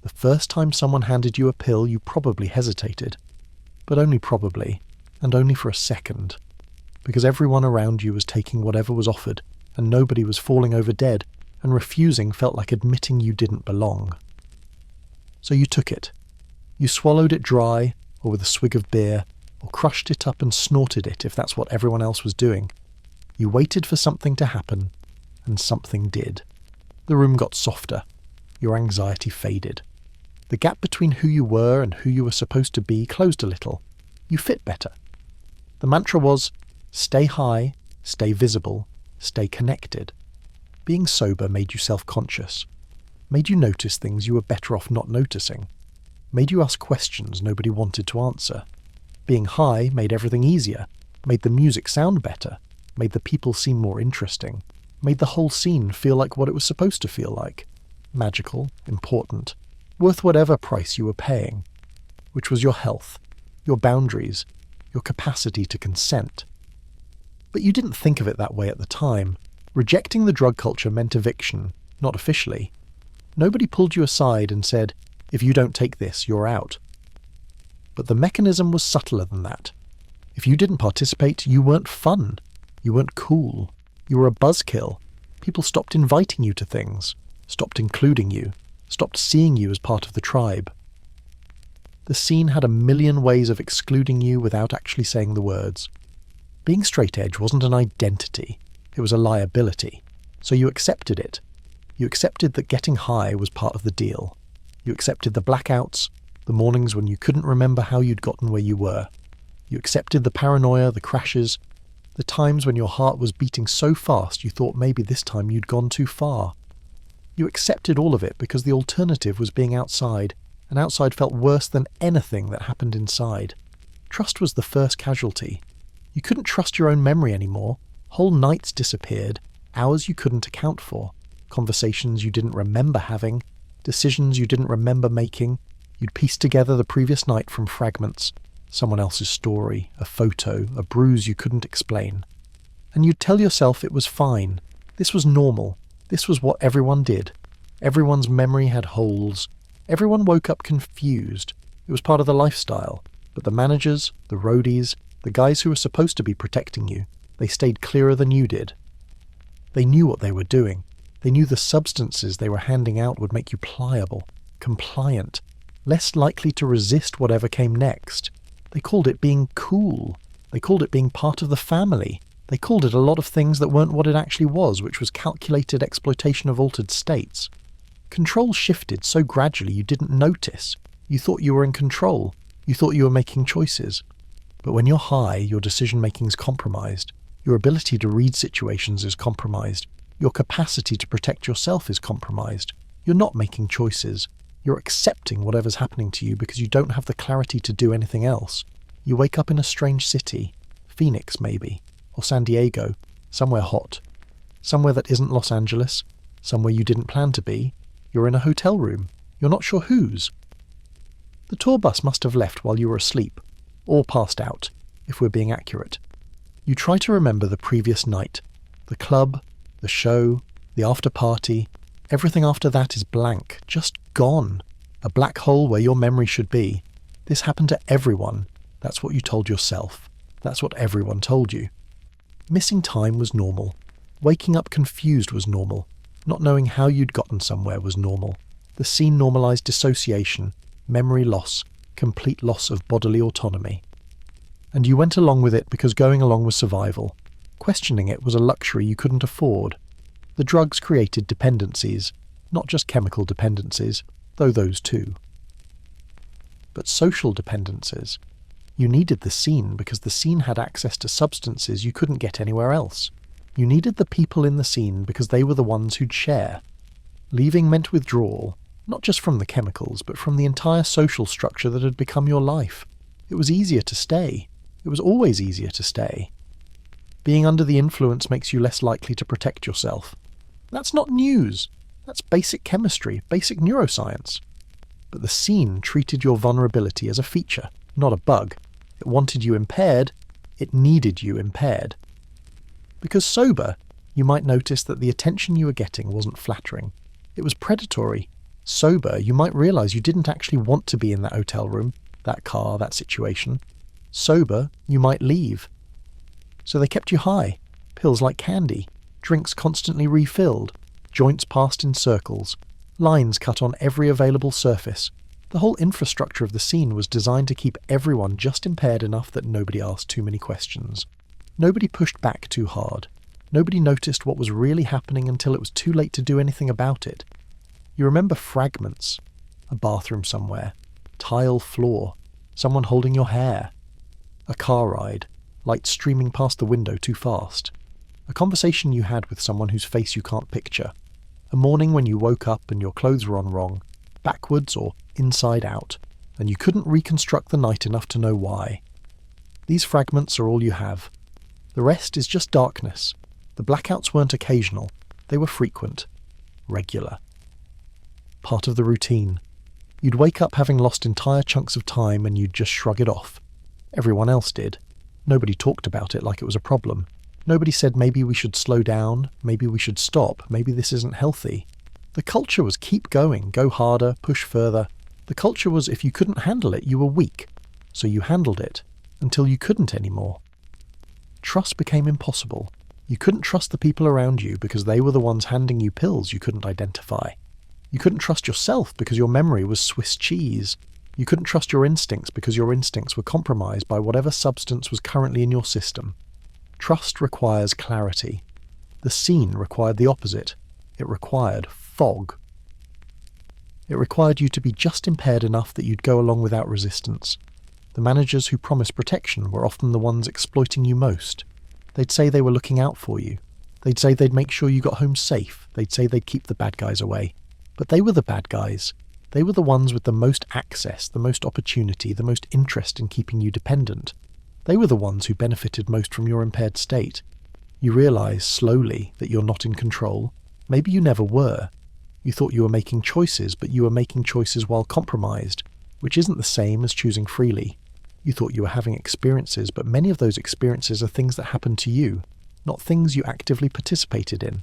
The first time someone handed you a pill, you probably hesitated. But only probably, and only for a second. Because everyone around you was taking whatever was offered, and nobody was falling over dead, and refusing felt like admitting you didn't belong. So you took it. You swallowed it dry, or with a swig of beer, or crushed it up and snorted it if that's what everyone else was doing. You waited for something to happen, and something did. The room got softer. Your anxiety faded. The gap between who you were and who you were supposed to be closed a little. You fit better. The mantra was, stay high, stay visible, stay connected. Being sober made you self-conscious. Made you notice things you were better off not noticing. Made you ask questions nobody wanted to answer. Being high made everything easier, made the music sound better, made the people seem more interesting, made the whole scene feel like what it was supposed to feel like. Magical, important, worth whatever price you were paying, which was your health, your boundaries, your capacity to consent. But you didn't think of it that way at the time. Rejecting the drug culture meant eviction, not officially. Nobody pulled you aside and said, if you don't take this, you're out. But the mechanism was subtler than that. If you didn't participate, you weren't fun. You weren't cool. You were a buzzkill. People stopped inviting you to things, stopped including you, stopped seeing you as part of the tribe. The scene had a million ways of excluding you without actually saying the words. Being straight edge wasn't an identity, it was a liability. So you accepted it. You accepted that getting high was part of the deal. You accepted the blackouts, the mornings when you couldn't remember how you'd gotten where you were. You accepted the paranoia, the crashes, the times when your heart was beating so fast you thought maybe this time you'd gone too far. You accepted all of it because the alternative was being outside, and outside felt worse than anything that happened inside. Trust was the first casualty. You couldn't trust your own memory anymore. Whole nights disappeared, hours you couldn't account for, conversations you didn't remember having, decisions you didn't remember making. You'd pieced together the previous night from fragments, someone else's story, a photo, a bruise you couldn't explain. And you'd tell yourself it was fine. This was normal. This was what everyone did. Everyone's memory had holes. Everyone woke up confused. It was part of the lifestyle. But the managers, the roadies, the guys who were supposed to be protecting you, they stayed clearer than you did. They knew what they were doing. They knew the substances they were handing out would make you pliable, compliant, less likely to resist whatever came next. They called it being cool. They called it being part of the family. They called it a lot of things that weren't what it actually was, which was calculated exploitation of altered states. Control shifted so gradually you didn't notice. You thought you were in control. You thought you were making choices. But when you're high, your decision-making is compromised. Your ability to read situations is compromised. Your capacity to protect yourself is compromised. You're not making choices. You're accepting whatever's happening to you because you don't have the clarity to do anything else. You wake up in a strange city, Phoenix maybe, or San Diego, somewhere hot. Somewhere that isn't Los Angeles, somewhere you didn't plan to be. You're in a hotel room. You're not sure whose. The tour bus must have left while you were asleep, or passed out, if we're being accurate. You try to remember the previous night, the club, the show, the after party. Everything after that is blank, just gone. A black hole where your memory should be. This happened to everyone. That's what you told yourself. That's what everyone told you. Missing time was normal. Waking up confused was normal. Not knowing how you'd gotten somewhere was normal. The scene normalized dissociation, memory loss, complete loss of bodily autonomy. And you went along with it because going along was survival. Questioning it was a luxury you couldn't afford. The drugs created dependencies, not just chemical dependencies, though those too. But social dependencies. You needed the scene because the scene had access to substances you couldn't get anywhere else. You needed the people in the scene because they were the ones who'd share. Leaving meant withdrawal, not just from the chemicals, but from the entire social structure that had become your life. It was easier to stay. It was always easier to stay. Being under the influence makes you less likely to protect yourself. That's not news. That's basic chemistry, basic neuroscience. But the scene treated your vulnerability as a feature, not a bug. It wanted you impaired. It needed you impaired. Because sober, you might notice that the attention you were getting wasn't flattering. It was predatory. Sober, you might realize you didn't actually want to be in that hotel room, that car, that situation. Sober, you might leave. So they kept you high. Pills like candy. Drinks constantly refilled. Joints passed in circles. Lines cut on every available surface. The whole infrastructure of the scene was designed to keep everyone just impaired enough that nobody asked too many questions. Nobody pushed back too hard. Nobody noticed what was really happening until it was too late to do anything about it. You remember fragments. A bathroom somewhere. Tile floor. Someone holding your hair. A car ride. Light streaming past the window too fast. A conversation you had with someone whose face you can't picture. A morning when you woke up and your clothes were on wrong, backwards or inside out, and you couldn't reconstruct the night enough to know why. These fragments are all you have. The rest is just darkness. The blackouts weren't occasional. They were frequent. Regular. Part of the routine. You'd wake up having lost entire chunks of time and you'd just shrug it off. Everyone else did. Nobody talked about it like it was a problem. Nobody said maybe we should slow down, maybe we should stop, maybe this isn't healthy. The culture was keep going, go harder, push further. The culture was if you couldn't handle it, you were weak. So you handled it, until you couldn't anymore. Trust became impossible. You couldn't trust the people around you because they were the ones handing you pills you couldn't identify. You couldn't trust yourself because your memory was Swiss cheese. You couldn't trust your instincts because your instincts were compromised by whatever substance was currently in your system. Trust requires clarity. The scene required the opposite. It required fog. It required you to be just impaired enough that you'd go along without resistance. The managers who promised protection were often the ones exploiting you most. They'd say they were looking out for you. They'd say they'd make sure you got home safe. They'd say they'd keep the bad guys away. But they were the bad guys. They were the ones with the most access, the most opportunity, the most interest in keeping you dependent. They were the ones who benefited most from your impaired state. You realise slowly that you're not in control. Maybe you never were. You thought you were making choices, but you were making choices while compromised, which isn't the same as choosing freely. You thought you were having experiences, but many of those experiences are things that happened to you, not things you actively participated in.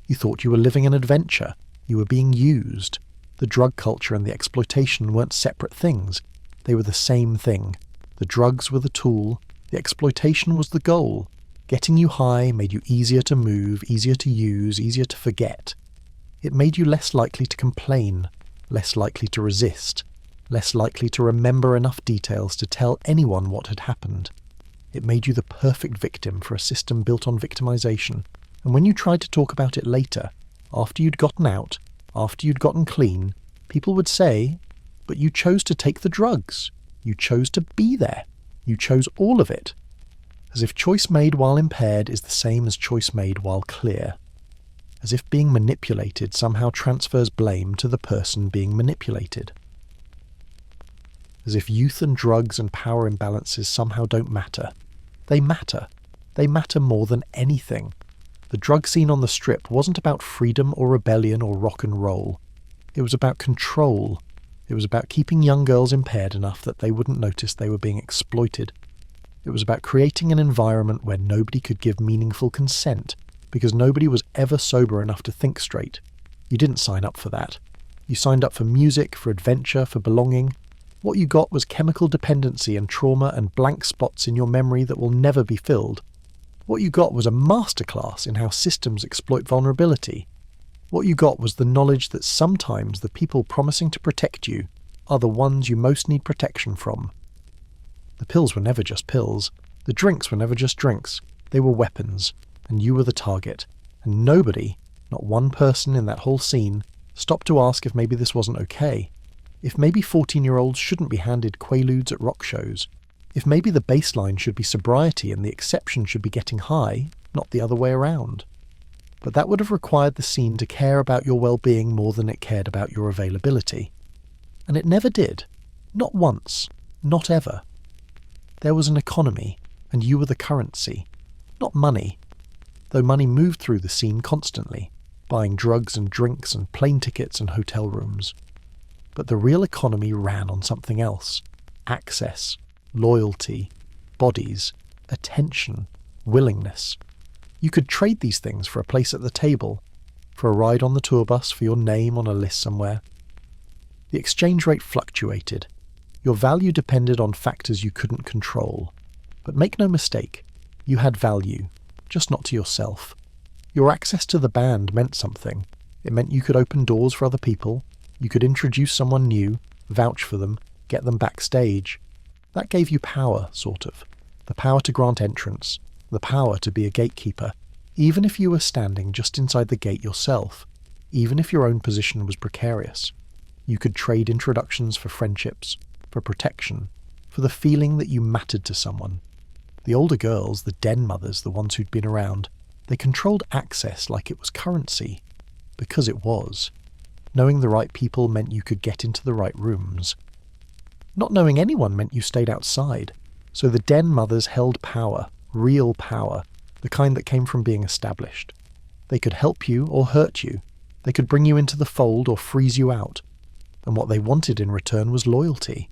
You thought you were living an adventure. You were being used. The drug culture and the exploitation weren't separate things. They were the same thing. The drugs were the tool. The exploitation was the goal. Getting you high made you easier to move, easier to use, easier to forget. It made you less likely to complain, less likely to resist, less likely to remember enough details to tell anyone what had happened. It made you the perfect victim for a system built on victimization, and when you tried to talk about it later, after you'd gotten out, after you'd gotten clean, people would say, "But you chose to take the drugs. You chose to be there. You chose all of it." As if choice made while impaired is the same as choice made while clear. As if being manipulated somehow transfers blame to the person being manipulated. As if youth and drugs and power imbalances somehow don't matter. They matter. They matter more than anything. The drug scene on the Strip wasn't about freedom or rebellion or rock and roll. It was about control. It was about keeping young girls impaired enough that they wouldn't notice they were being exploited. It was about creating an environment where nobody could give meaningful consent, because nobody was ever sober enough to think straight. You didn't sign up for that. You signed up for music, for adventure, for belonging. What you got was chemical dependency and trauma and blank spots in your memory that will never be filled. What you got was a masterclass in how systems exploit vulnerability. What you got was the knowledge that sometimes the people promising to protect you are the ones you most need protection from. The pills were never just pills. The drinks were never just drinks. They were weapons, and you were the target. And nobody, not one person in that whole scene, stopped to ask if maybe this wasn't okay. If maybe 14-year-olds shouldn't be handed Quaaludes at rock shows. If maybe the baseline should be sobriety and the exception should be getting high, not the other way around. But that would have required the scene to care about your well-being more than it cared about your availability. And it never did. Not once. Not ever. There was an economy, and you were the currency. Not money. Though money moved through the scene constantly, buying drugs and drinks and plane tickets and hotel rooms. But the real economy ran on something else. Access, loyalty, bodies, attention, willingness. You could trade these things for a place at the table, for a ride on the tour bus, for your name on a list somewhere. The exchange rate fluctuated. Your value depended on factors you couldn't control. But make no mistake, you had value, just not to yourself. Your access to the band meant something. It meant you could open doors for other people, you could introduce someone new, vouch for them, get them backstage. That gave you power, sort of. The power to grant entrance, the power to be a gatekeeper, even if you were standing just inside the gate yourself, even if your own position was precarious. You could trade introductions for friendships, for protection, for the feeling that you mattered to someone. The older girls, the den mothers, the ones who'd been around, they controlled access like it was currency. Because it was. Knowing the right people meant you could get into the right rooms. Not knowing anyone meant you stayed outside. So the den mothers held power, real power, the kind that came from being established. They could help you or hurt you. They could bring you into the fold or freeze you out. And what they wanted in return was loyalty,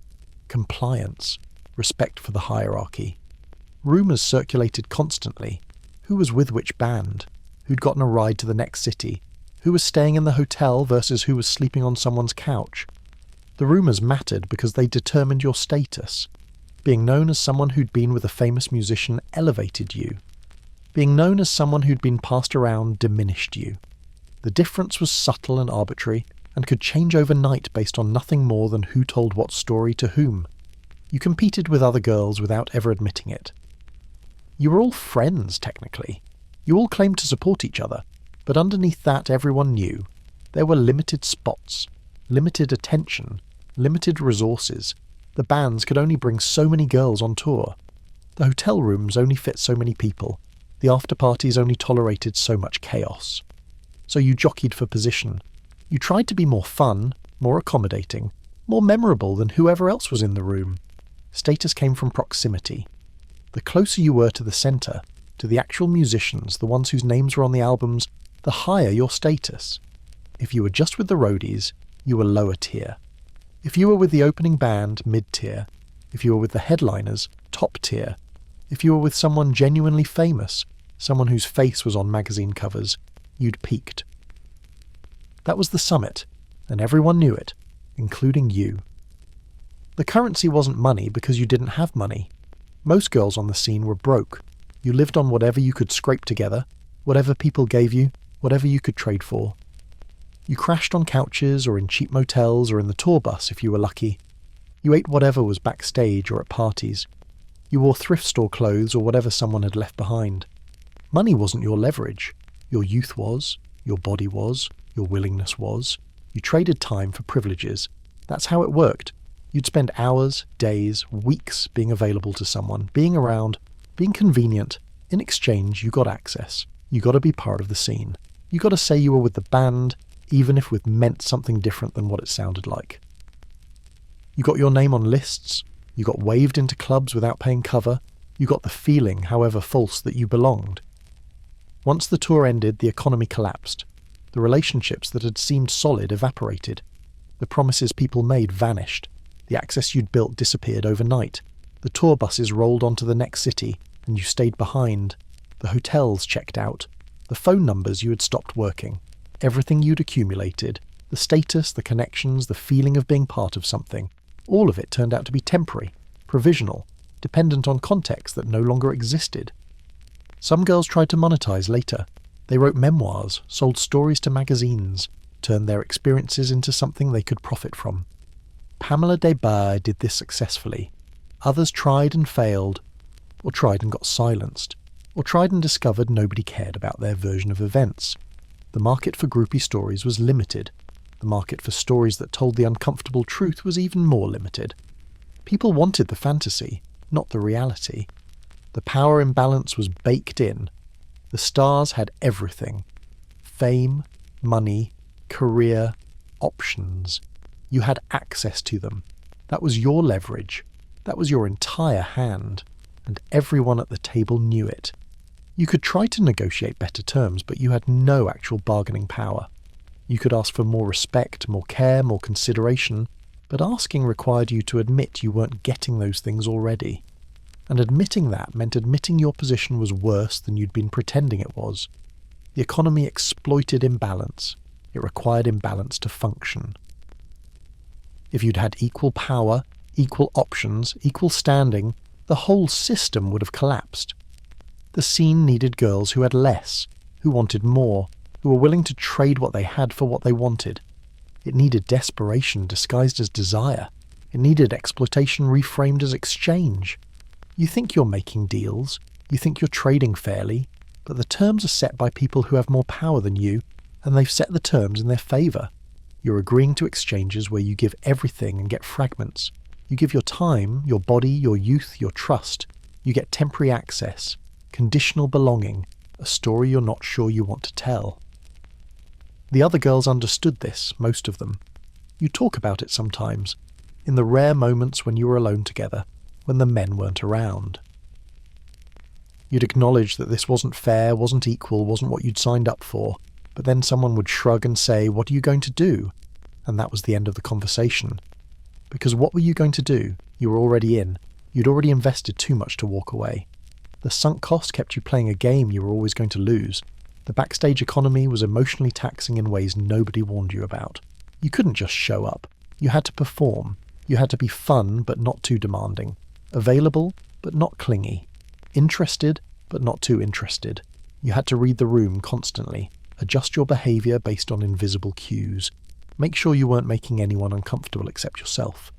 compliance, respect for the hierarchy. Rumours circulated constantly. Who was with which band? Who'd gotten a ride to the next city? Who was staying in the hotel versus who was sleeping on someone's couch? The rumours mattered because they determined your status. Being known as someone who'd been with a famous musician elevated you. Being known as someone who'd been passed around diminished you. The difference was subtle and arbitrary, and could change overnight based on nothing more than who told what story to whom. You competed with other girls without ever admitting it. You were all friends, technically. You all claimed to support each other, but underneath that everyone knew. There were limited spots, limited attention, limited resources. The bands could only bring so many girls on tour. The hotel rooms only fit so many people. The after-parties only tolerated so much chaos. So you jockeyed for position. You tried to be more fun, more accommodating, more memorable than whoever else was in the room. Status came from proximity. The closer you were to the centre, to the actual musicians, the ones whose names were on the albums, the higher your status. If you were just with the roadies, you were lower tier. If you were with the opening band, mid-tier. If you were with the headliners, top tier. If you were with someone genuinely famous, someone whose face was on magazine covers, you'd peaked. That was the summit, and everyone knew it, including you. The currency wasn't money because you didn't have money. Most girls on the scene were broke. You lived on whatever you could scrape together, whatever people gave you, whatever you could trade for. You crashed on couches or in cheap motels or in the tour bus if you were lucky. You ate whatever was backstage or at parties. You wore thrift store clothes or whatever someone had left behind. Money wasn't your leverage. Your youth was, your body was, your willingness was. You traded time for privileges. That's how it worked. You'd spend hours, days, weeks being available to someone, being around, being convenient. In exchange, you got access. You got to be part of the scene. You got to say you were with the band, even if it meant something different than what it sounded like. You got your name on lists. You got waved into clubs without paying cover. You got the feeling, however false, that you belonged. Once the tour ended, the economy collapsed. The relationships that had seemed solid evaporated. The promises people made vanished. The access you'd built disappeared overnight. The tour buses rolled onto the next city, and you stayed behind. The hotels checked out. The phone numbers you had stopped working. Everything you'd accumulated. The status, the connections, the feeling of being part of something. All of it turned out to be temporary, provisional, dependent on context that no longer existed. Some girls tried to monetize later. They wrote memoirs, sold stories to magazines, turned their experiences into something they could profit from. Pamela Des Barres did this successfully. Others tried and failed, or tried and got silenced, or tried and discovered nobody cared about their version of events. The market for groupie stories was limited. The market for stories that told the uncomfortable truth was even more limited. People wanted the fantasy, not the reality. The power imbalance was baked in. The stars had everything. Fame, money, career, options. You had access to them. That was your leverage. That was your entire hand. And everyone at the table knew it. You could try to negotiate better terms, but you had no actual bargaining power. You could ask for more respect, more care, more consideration, but asking required you to admit you weren't getting those things already. And admitting that meant admitting your position was worse than you'd been pretending it was. The economy exploited imbalance. It required imbalance to function. If you'd had equal power, equal options, equal standing, the whole system would have collapsed. The scene needed girls who had less, who wanted more, who were willing to trade what they had for what they wanted. It needed desperation disguised as desire. It needed exploitation reframed as exchange. You think you're making deals, you think you're trading fairly, but the terms are set by people who have more power than you, and they've set the terms in their favour. You're agreeing to exchanges where you give everything and get fragments. You give your time, your body, your youth, your trust. You get temporary access, conditional belonging, a story you're not sure you want to tell. The other girls understood this, most of them. You talk about it sometimes, in the rare moments when you were alone together, when the men weren't around. You'd acknowledge that this wasn't fair, wasn't equal, wasn't what you'd signed up for, but then someone would shrug and say, "What are you going to do?" And that was the end of the conversation. Because what were you going to do? You were already in. You'd already invested too much to walk away. The sunk cost kept you playing a game you were always going to lose. The backstage economy was emotionally taxing in ways nobody warned you about. You couldn't just show up. You had to perform. You had to be fun but not too demanding. Available but not clingy. Interested but not too interested. You had to read the room constantly. Adjust your behaviour based on invisible cues. Make sure you weren't making anyone uncomfortable except yourself.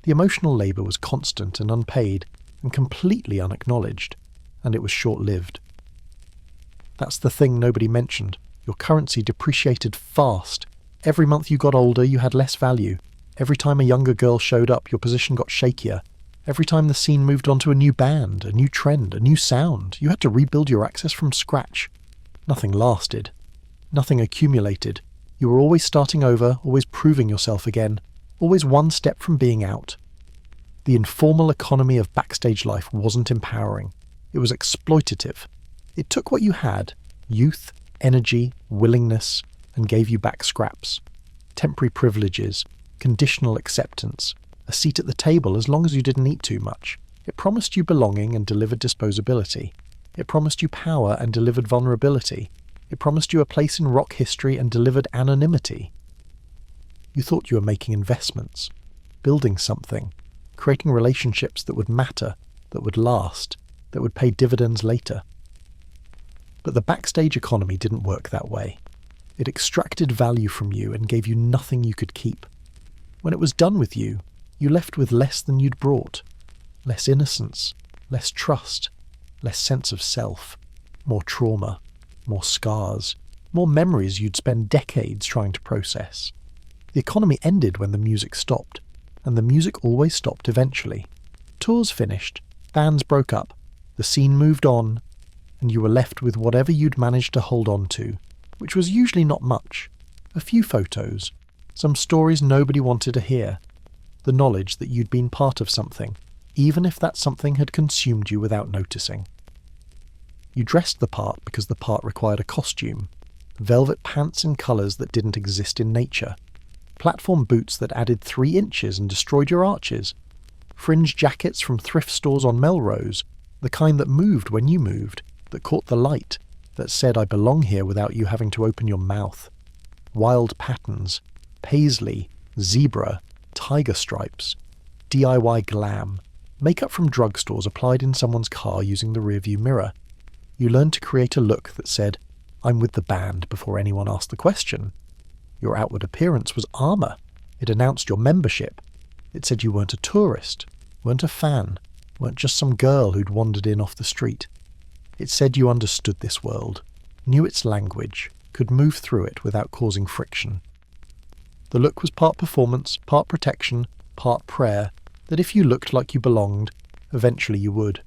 The emotional labour was constant and unpaid, and completely unacknowledged, and it was short-lived. That's the thing nobody mentioned. Your currency depreciated fast. Every month you got older, you had less value. Every time a younger girl showed up, your position got shakier. Every time the scene moved on to a new band, a new trend, a new sound, you had to rebuild your access from scratch. Nothing lasted. Nothing accumulated. You were always starting over, always proving yourself again, always one step from being out. The informal economy of backstage life wasn't empowering. It was exploitative. It took what you had, youth, energy, willingness, and gave you back scraps. Temporary privileges, conditional acceptance, a a seat at the table as long as you didn't eat too much. It promised you belonging and delivered disposability. It promised you power and delivered vulnerability. It promised you a place in rock history and delivered anonymity. You thought you were making investments, building something, creating relationships that would matter, that would last, that would pay dividends later. But the backstage economy didn't work that way. It extracted value from you and gave you nothing you could keep. When it was done with you, you left with less than you'd brought. Less innocence, less trust, less sense of self, more trauma, more scars, more memories you'd spend decades trying to process. The economy ended when the music stopped, and the music always stopped eventually. Tours finished, bands broke up, the scene moved on, and you were left with whatever you'd managed to hold on to, which was usually not much. A few photos, some stories nobody wanted to hear, the knowledge that you'd been part of something, even if that something had consumed you without noticing. You dressed the part because the part required a costume, velvet pants in colours that didn't exist in nature, platform boots that added 3 inches and destroyed your arches, fringe jackets from thrift stores on Melrose, the kind that moved when you moved, that caught the light, that said I belong here without you having to open your mouth. Wild patterns, paisley, zebra, tiger stripes, DIY glam, makeup from drugstores applied in someone's car using the rearview mirror. You learned to create a look that said, I'm with the band, before anyone asked the question. Your outward appearance was armour. It announced your membership. It said you weren't a tourist, weren't a fan, weren't just some girl who'd wandered in off the street. It said you understood this world, knew its language, could move through it without causing friction. The look was part performance, part protection, part prayer, that if you looked like you belonged, eventually you would.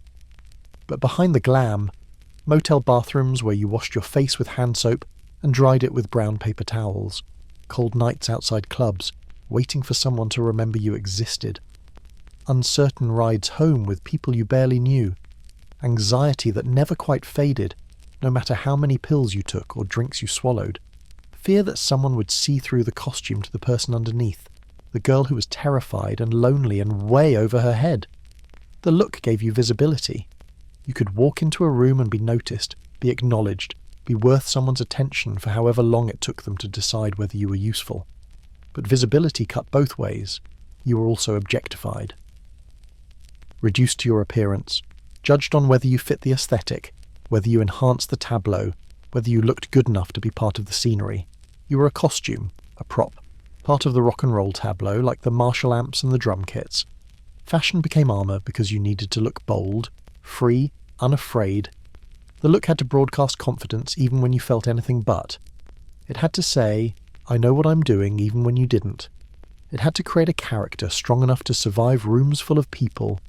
But behind the glam, motel bathrooms where you washed your face with hand soap and dried it with brown paper towels, cold nights outside clubs, waiting for someone to remember you existed, uncertain rides home with people you barely knew, anxiety that never quite faded, no matter how many pills you took or drinks you swallowed, fear that someone would see through the costume to the person underneath, the girl who was terrified and lonely and way over her head. The look gave you visibility. You could walk into a room and be noticed, be acknowledged, be worth someone's attention for however long it took them to decide whether you were useful. But visibility cut both ways. You were also objectified. Reduced to your appearance, judged on whether you fit the aesthetic, whether you enhanced the tableau, whether you looked good enough to be part of the scenery. You were a costume, a prop, part of the rock and roll tableau like the Marshall amps and the drum kits. Fashion became armour because you needed to look bold, free, unafraid. The look had to broadcast confidence even when you felt anything but. It had to say, I know what I'm doing even when you didn't. It had to create a character strong enough to survive rooms full of people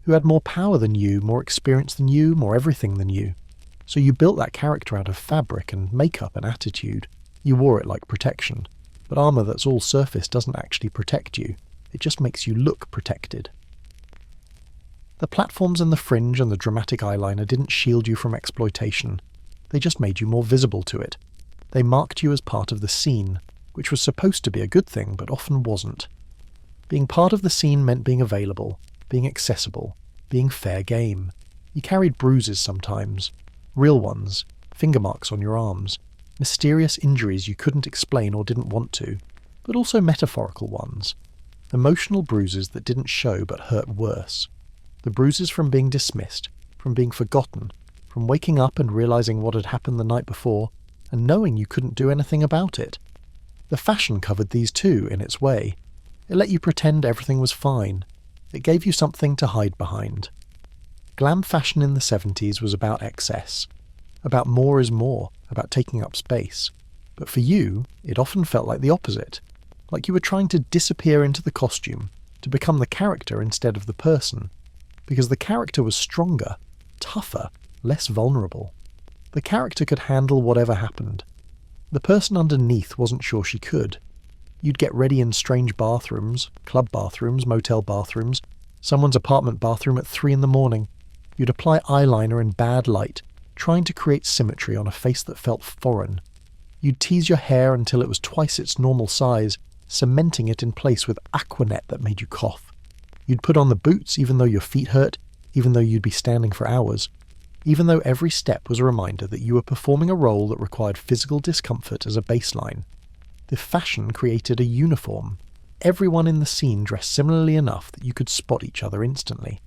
who had more power than you, more experience than you, more everything than you. So you built that character out of fabric and makeup and attitude. You wore it like protection. But armour that's all surface doesn't actually protect you. It just makes you look protected. The platforms and the fringe and the dramatic eyeliner didn't shield you from exploitation. They just made you more visible to it. They marked you as part of the scene, which was supposed to be a good thing, but often wasn't. Being part of the scene meant being available, being accessible, being fair game. You carried bruises sometimes, real ones, finger marks on your arms, mysterious injuries you couldn't explain or didn't want to, but also metaphorical ones. Emotional bruises that didn't show but hurt worse. The bruises from being dismissed, from being forgotten, from waking up and realizing what had happened the night before, and knowing you couldn't do anything about it. The fashion covered these too, in its way. It let you pretend everything was fine. It gave you something to hide behind. Glam fashion in the 70s was about excess, about more is more, about taking up space. But for you, it often felt like the opposite, like you were trying to disappear into the costume, to become the character instead of the person, because the character was stronger, tougher, less vulnerable. The character could handle whatever happened. The person underneath wasn't sure she could. You'd get ready in strange bathrooms, club bathrooms, motel bathrooms, someone's apartment bathroom at 3 a.m. You'd apply eyeliner in bad light, trying to create symmetry on a face that felt foreign. You'd tease your hair until it was twice its normal size, cementing it in place with Aquanet that made you cough. You'd put on the boots even though your feet hurt, even though you'd be standing for hours, even though every step was a reminder that you were performing a role that required physical discomfort as a baseline. The fashion created a uniform. Everyone in the scene dressed similarly enough that you could spot each other instantly.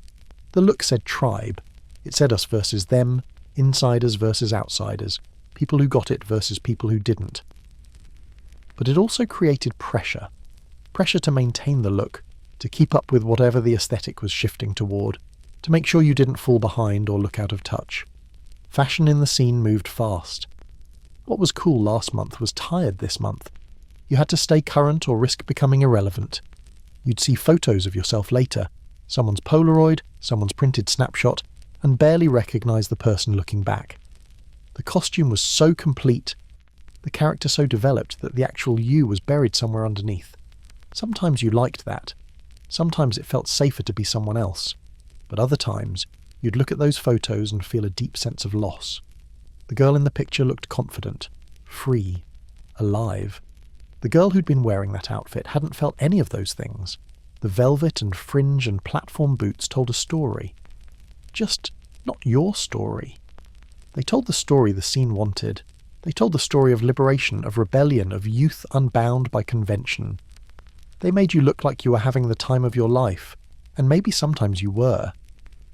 The look said tribe. It said us versus them, insiders versus outsiders, people who got it versus people who didn't. But it also created pressure. Pressure to maintain the look, to keep up with whatever the aesthetic was shifting toward, to make sure you didn't fall behind or look out of touch. Fashion in the scene moved fast. What was cool last month was tired this month. You had to stay current or risk becoming irrelevant. You'd see photos of yourself later, someone's Polaroid, someone's printed snapshot, and barely recognise the person looking back. The costume was so complete, the character so developed that the actual you was buried somewhere underneath. Sometimes you liked that. Sometimes it felt safer to be someone else. But other times, you'd look at those photos and feel a deep sense of loss. The girl in the picture looked confident, free, alive. The girl who'd been wearing that outfit hadn't felt any of those things. The velvet and fringe and platform boots told a story. Just not your story. They told the story the scene wanted. They told the story of liberation, of rebellion, of youth unbound by convention. They made you look like you were having the time of your life, and maybe sometimes you were.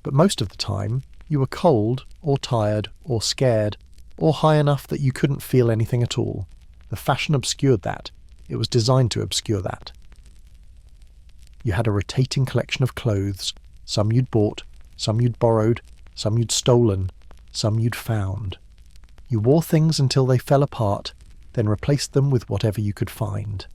But most of the time, you were cold, or tired, or scared, or high enough that you couldn't feel anything at all. The fashion obscured that. It was designed to obscure that. You had a rotating collection of clothes, some you'd bought, some you'd borrowed, some you'd stolen, some you'd found. You wore things until they fell apart, then replaced them with whatever you could find.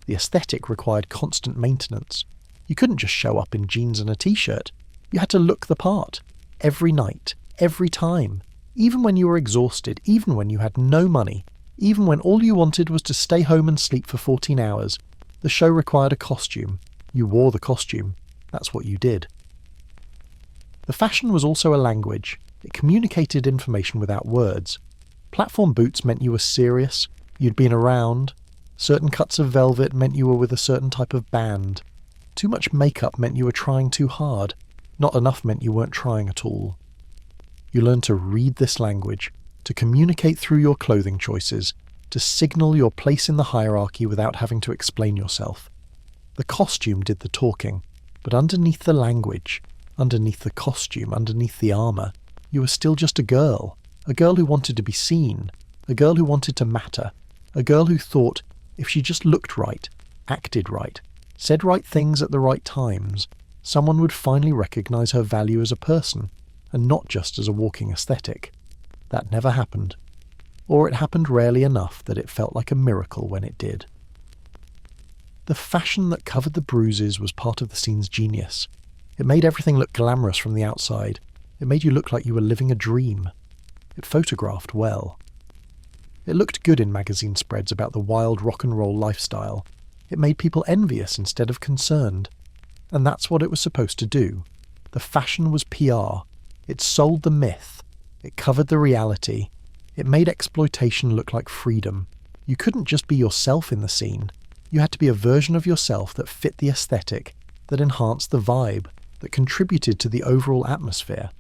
The aesthetic required constant maintenance. You couldn't just show up in jeans and a t-shirt. You had to look the part. Every night. Every time. Even when you were exhausted. Even when you had no money. Even when all you wanted was to stay home and sleep for 14 hours. The show required a costume. You wore the costume. That's what you did. The fashion was also a language. It communicated information without words. Platform boots meant you were serious. You'd been around. Certain cuts of velvet meant you were with a certain type of band. Too much makeup meant you were trying too hard. Not enough meant you weren't trying at all. You learned to read this language, to communicate through your clothing choices, to signal your place in the hierarchy without having to explain yourself. The costume did the talking, but underneath the language, underneath the costume, underneath the armour, you were still just a girl who wanted to be seen, a girl who wanted to matter, a girl who thought if she just looked right, acted right, said right things at the right times, someone would finally recognise her value as a person, and not just as a walking aesthetic. That never happened. Or it happened rarely enough that it felt like a miracle when it did. The fashion that covered the bruises was part of the scene's genius. It made everything look glamorous from the outside. It made you look like you were living a dream. It photographed well. It looked good in magazine spreads about the wild rock and roll lifestyle. It made people envious instead of concerned. And that's what it was supposed to do. The fashion was PR. It sold the myth. It covered the reality. It made exploitation look like freedom. You couldn't just be yourself in the scene. You had to be a version of yourself that fit the aesthetic, that enhanced the vibe, that contributed to the overall atmosphere.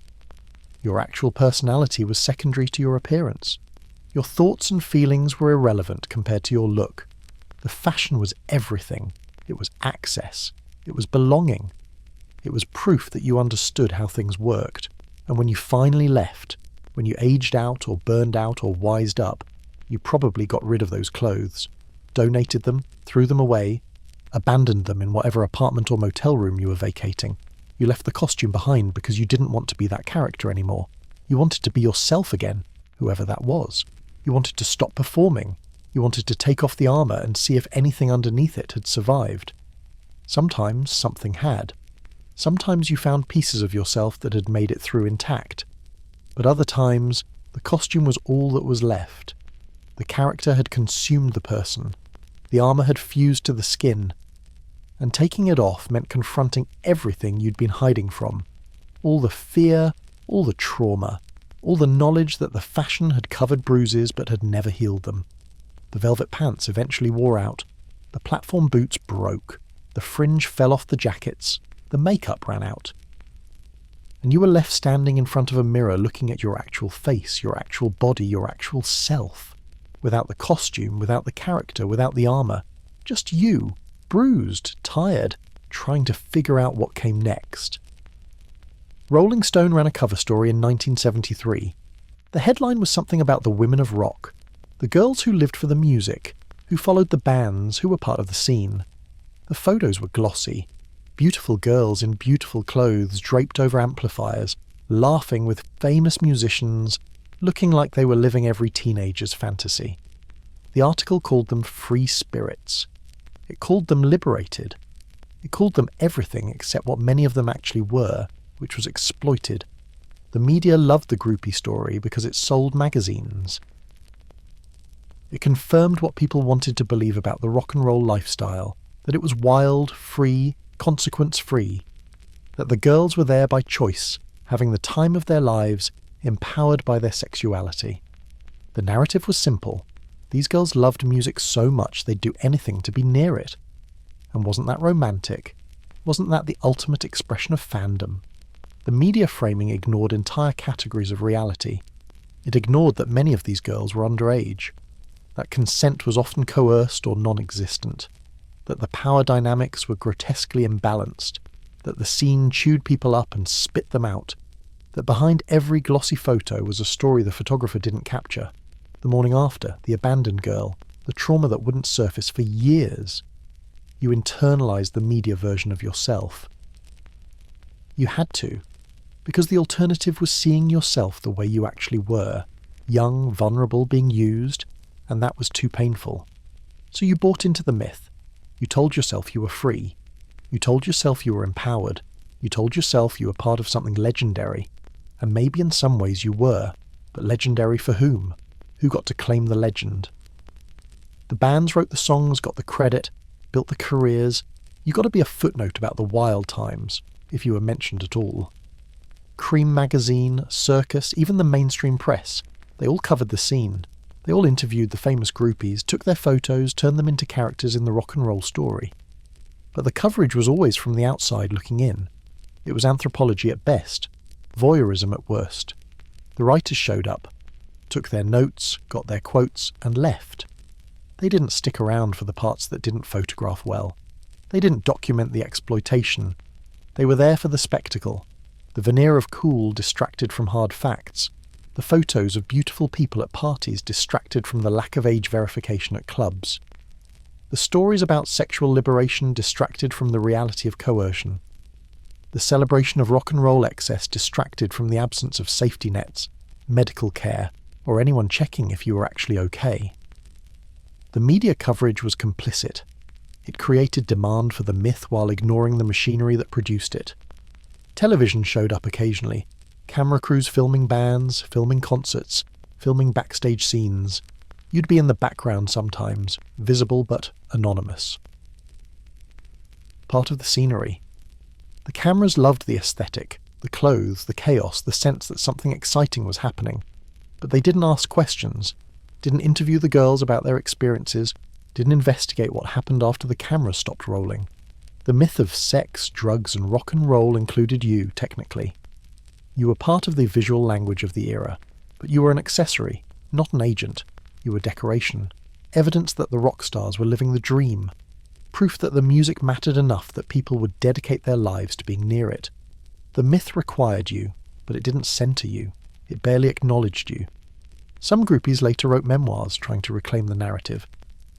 Your actual personality was secondary to your appearance. Your thoughts and feelings were irrelevant compared to your look. The fashion was everything. It was access. It was belonging. It was proof that you understood how things worked. And when you finally left, when you aged out or burned out or wised up, you probably got rid of those clothes, donated them, threw them away, abandoned them in whatever apartment or motel room you were vacating. You left the costume behind because you didn't want to be that character anymore. You wanted to be yourself again, whoever that was. You wanted to stop performing. You wanted to take off the armour and see if anything underneath it had survived. Sometimes something had. Sometimes you found pieces of yourself that had made it through intact. But other times, the costume was all that was left. The character had consumed the person. The armour had fused to the skin. And taking it off meant confronting everything you'd been hiding from. All the fear, all the trauma, all the knowledge that the fashion had covered bruises but had never healed them. The velvet pants eventually wore out. The platform boots broke. The fringe fell off the jackets. The makeup ran out. And you were left standing in front of a mirror looking at your actual face, your actual body, your actual self. Without the costume, without the character, without the armour. Just you, bruised, tired, trying to figure out what came next. Rolling Stone ran a cover story in 1973. The headline was something about the women of rock, the girls who lived for the music, who followed the bands, who were part of the scene. The photos were glossy. Beautiful girls in beautiful clothes draped over amplifiers, laughing with famous musicians, looking like they were living every teenager's fantasy. The article called them free spirits. It called them liberated. It called them everything except what many of them actually were, which was exploited. The media loved the Groupie story because it sold magazines. It confirmed what people wanted to believe about the rock and roll lifestyle, that it was wild, free, consequence-free, that the girls were there by choice, having the time of their lives, empowered by their sexuality. The narrative was simple. These girls loved music so much they'd do anything to be near it. And wasn't that romantic? Wasn't that the ultimate expression of fandom? The media framing ignored entire categories of reality. It ignored that many of these girls were underage, that consent was often coerced or non-existent, that the power dynamics were grotesquely imbalanced, that the scene chewed people up and spit them out, that behind every glossy photo was a story the photographer didn't capture. The morning after, the abandoned girl, the trauma that wouldn't surface for years. You internalized the media version of yourself. You had to, because the alternative was seeing yourself the way you actually were, young, vulnerable, being used, and that was too painful. So you bought into the myth. You told yourself you were free. You told yourself you were empowered. You told yourself you were part of something legendary. And maybe in some ways you were, but legendary for whom? Who got to claim the legend? The bands wrote the songs, got the credit, built the careers. You got to be a footnote about the wild times, if you were mentioned at all. Cream magazine, Circus, even the mainstream press, they all covered the scene. They all interviewed the famous groupies, took their photos, turned them into characters in the rock and roll story. But the coverage was always from the outside looking in. It was anthropology at best, voyeurism at worst. The writers showed up, took their notes, got their quotes, and left. They didn't stick around for the parts that didn't photograph well. They didn't document the exploitation. They were there for the spectacle. The veneer of cool distracted from hard facts. The photos of beautiful people at parties distracted from the lack of age verification at clubs. The stories about sexual liberation distracted from the reality of coercion. The celebration of rock and roll excess distracted from the absence of safety nets, medical care, or anyone checking if you were actually okay. The media coverage was complicit. It created demand for the myth while ignoring the machinery that produced it. Television showed up occasionally. Camera crews filming bands, filming concerts, filming backstage scenes. You'd be in the background sometimes, visible but anonymous. Part of the scenery. The cameras loved the aesthetic, the clothes, the chaos, the sense that something exciting was happening. But they didn't ask questions, didn't interview the girls about their experiences, didn't investigate what happened after the camera stopped rolling. The myth of sex, drugs, and rock and roll included you, technically. You were part of the visual language of the era, but you were an accessory, not an agent. You were decoration, evidence that the rock stars were living the dream, proof that the music mattered enough that people would dedicate their lives to being near it. The myth required you, but it didn't center you. It barely acknowledged you. Some groupies later wrote memoirs trying to reclaim the narrative.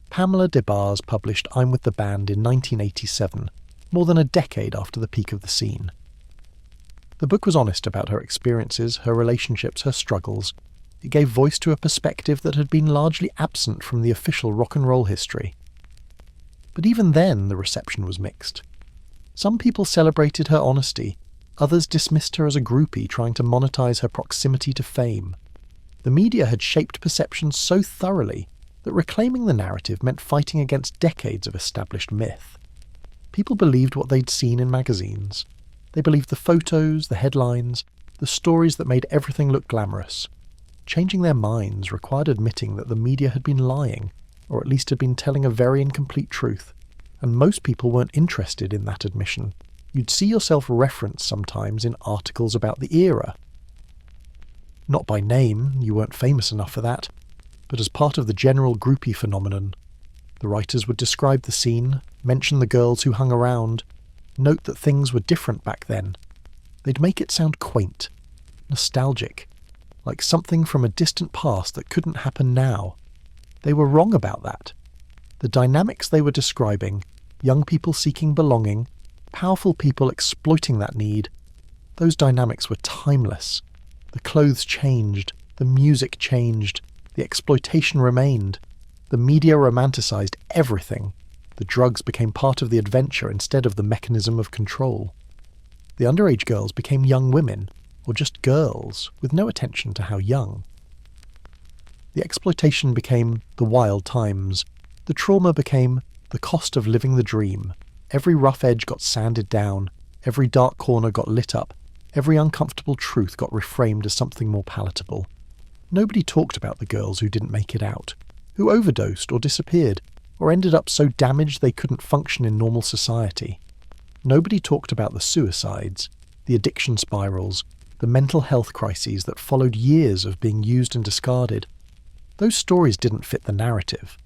Pamela Des Barres published I'm With the Band in 1987, more than a decade after the peak of the scene. The book was honest about her experiences, her relationships, her struggles. It gave voice to a perspective that had been largely absent from the official rock and roll history. But even then, the reception was mixed. Some people celebrated her honesty, others dismissed her as a groupie trying to monetize her proximity to fame. The media had shaped perceptions so thoroughly that reclaiming the narrative meant fighting against decades of established myth. People believed what they'd seen in magazines. They believed the photos, the headlines, the stories that made everything look glamorous. Changing their minds required admitting that the media had been lying, or at least had been telling a very incomplete truth, and most people weren't interested in that admission. You'd see yourself referenced sometimes in articles about the era. Not by name, you weren't famous enough for that, but as part of the general groupie phenomenon. The writers would describe the scene, mention the girls who hung around, note that things were different back then. They'd make it sound quaint, nostalgic, like something from a distant past that couldn't happen now. They were wrong about that. The dynamics they were describing, young people seeking belonging, powerful people exploiting that need, those dynamics were timeless. The clothes changed, the music changed, the exploitation remained. The media romanticized everything. The drugs became part of the adventure instead of the mechanism of control. The underage girls became young women, or just girls, with no attention to how young. The exploitation became the wild times. The trauma became the cost of living the dream. Every rough edge got sanded down. Every dark corner got lit up. Every uncomfortable truth got reframed as something more palatable. Nobody talked about the girls who didn't make it out, who overdosed or disappeared, or ended up so damaged they couldn't function in normal society. Nobody talked about the suicides, the addiction spirals, the mental health crises that followed years of being used and discarded. Those stories didn't fit the narrative.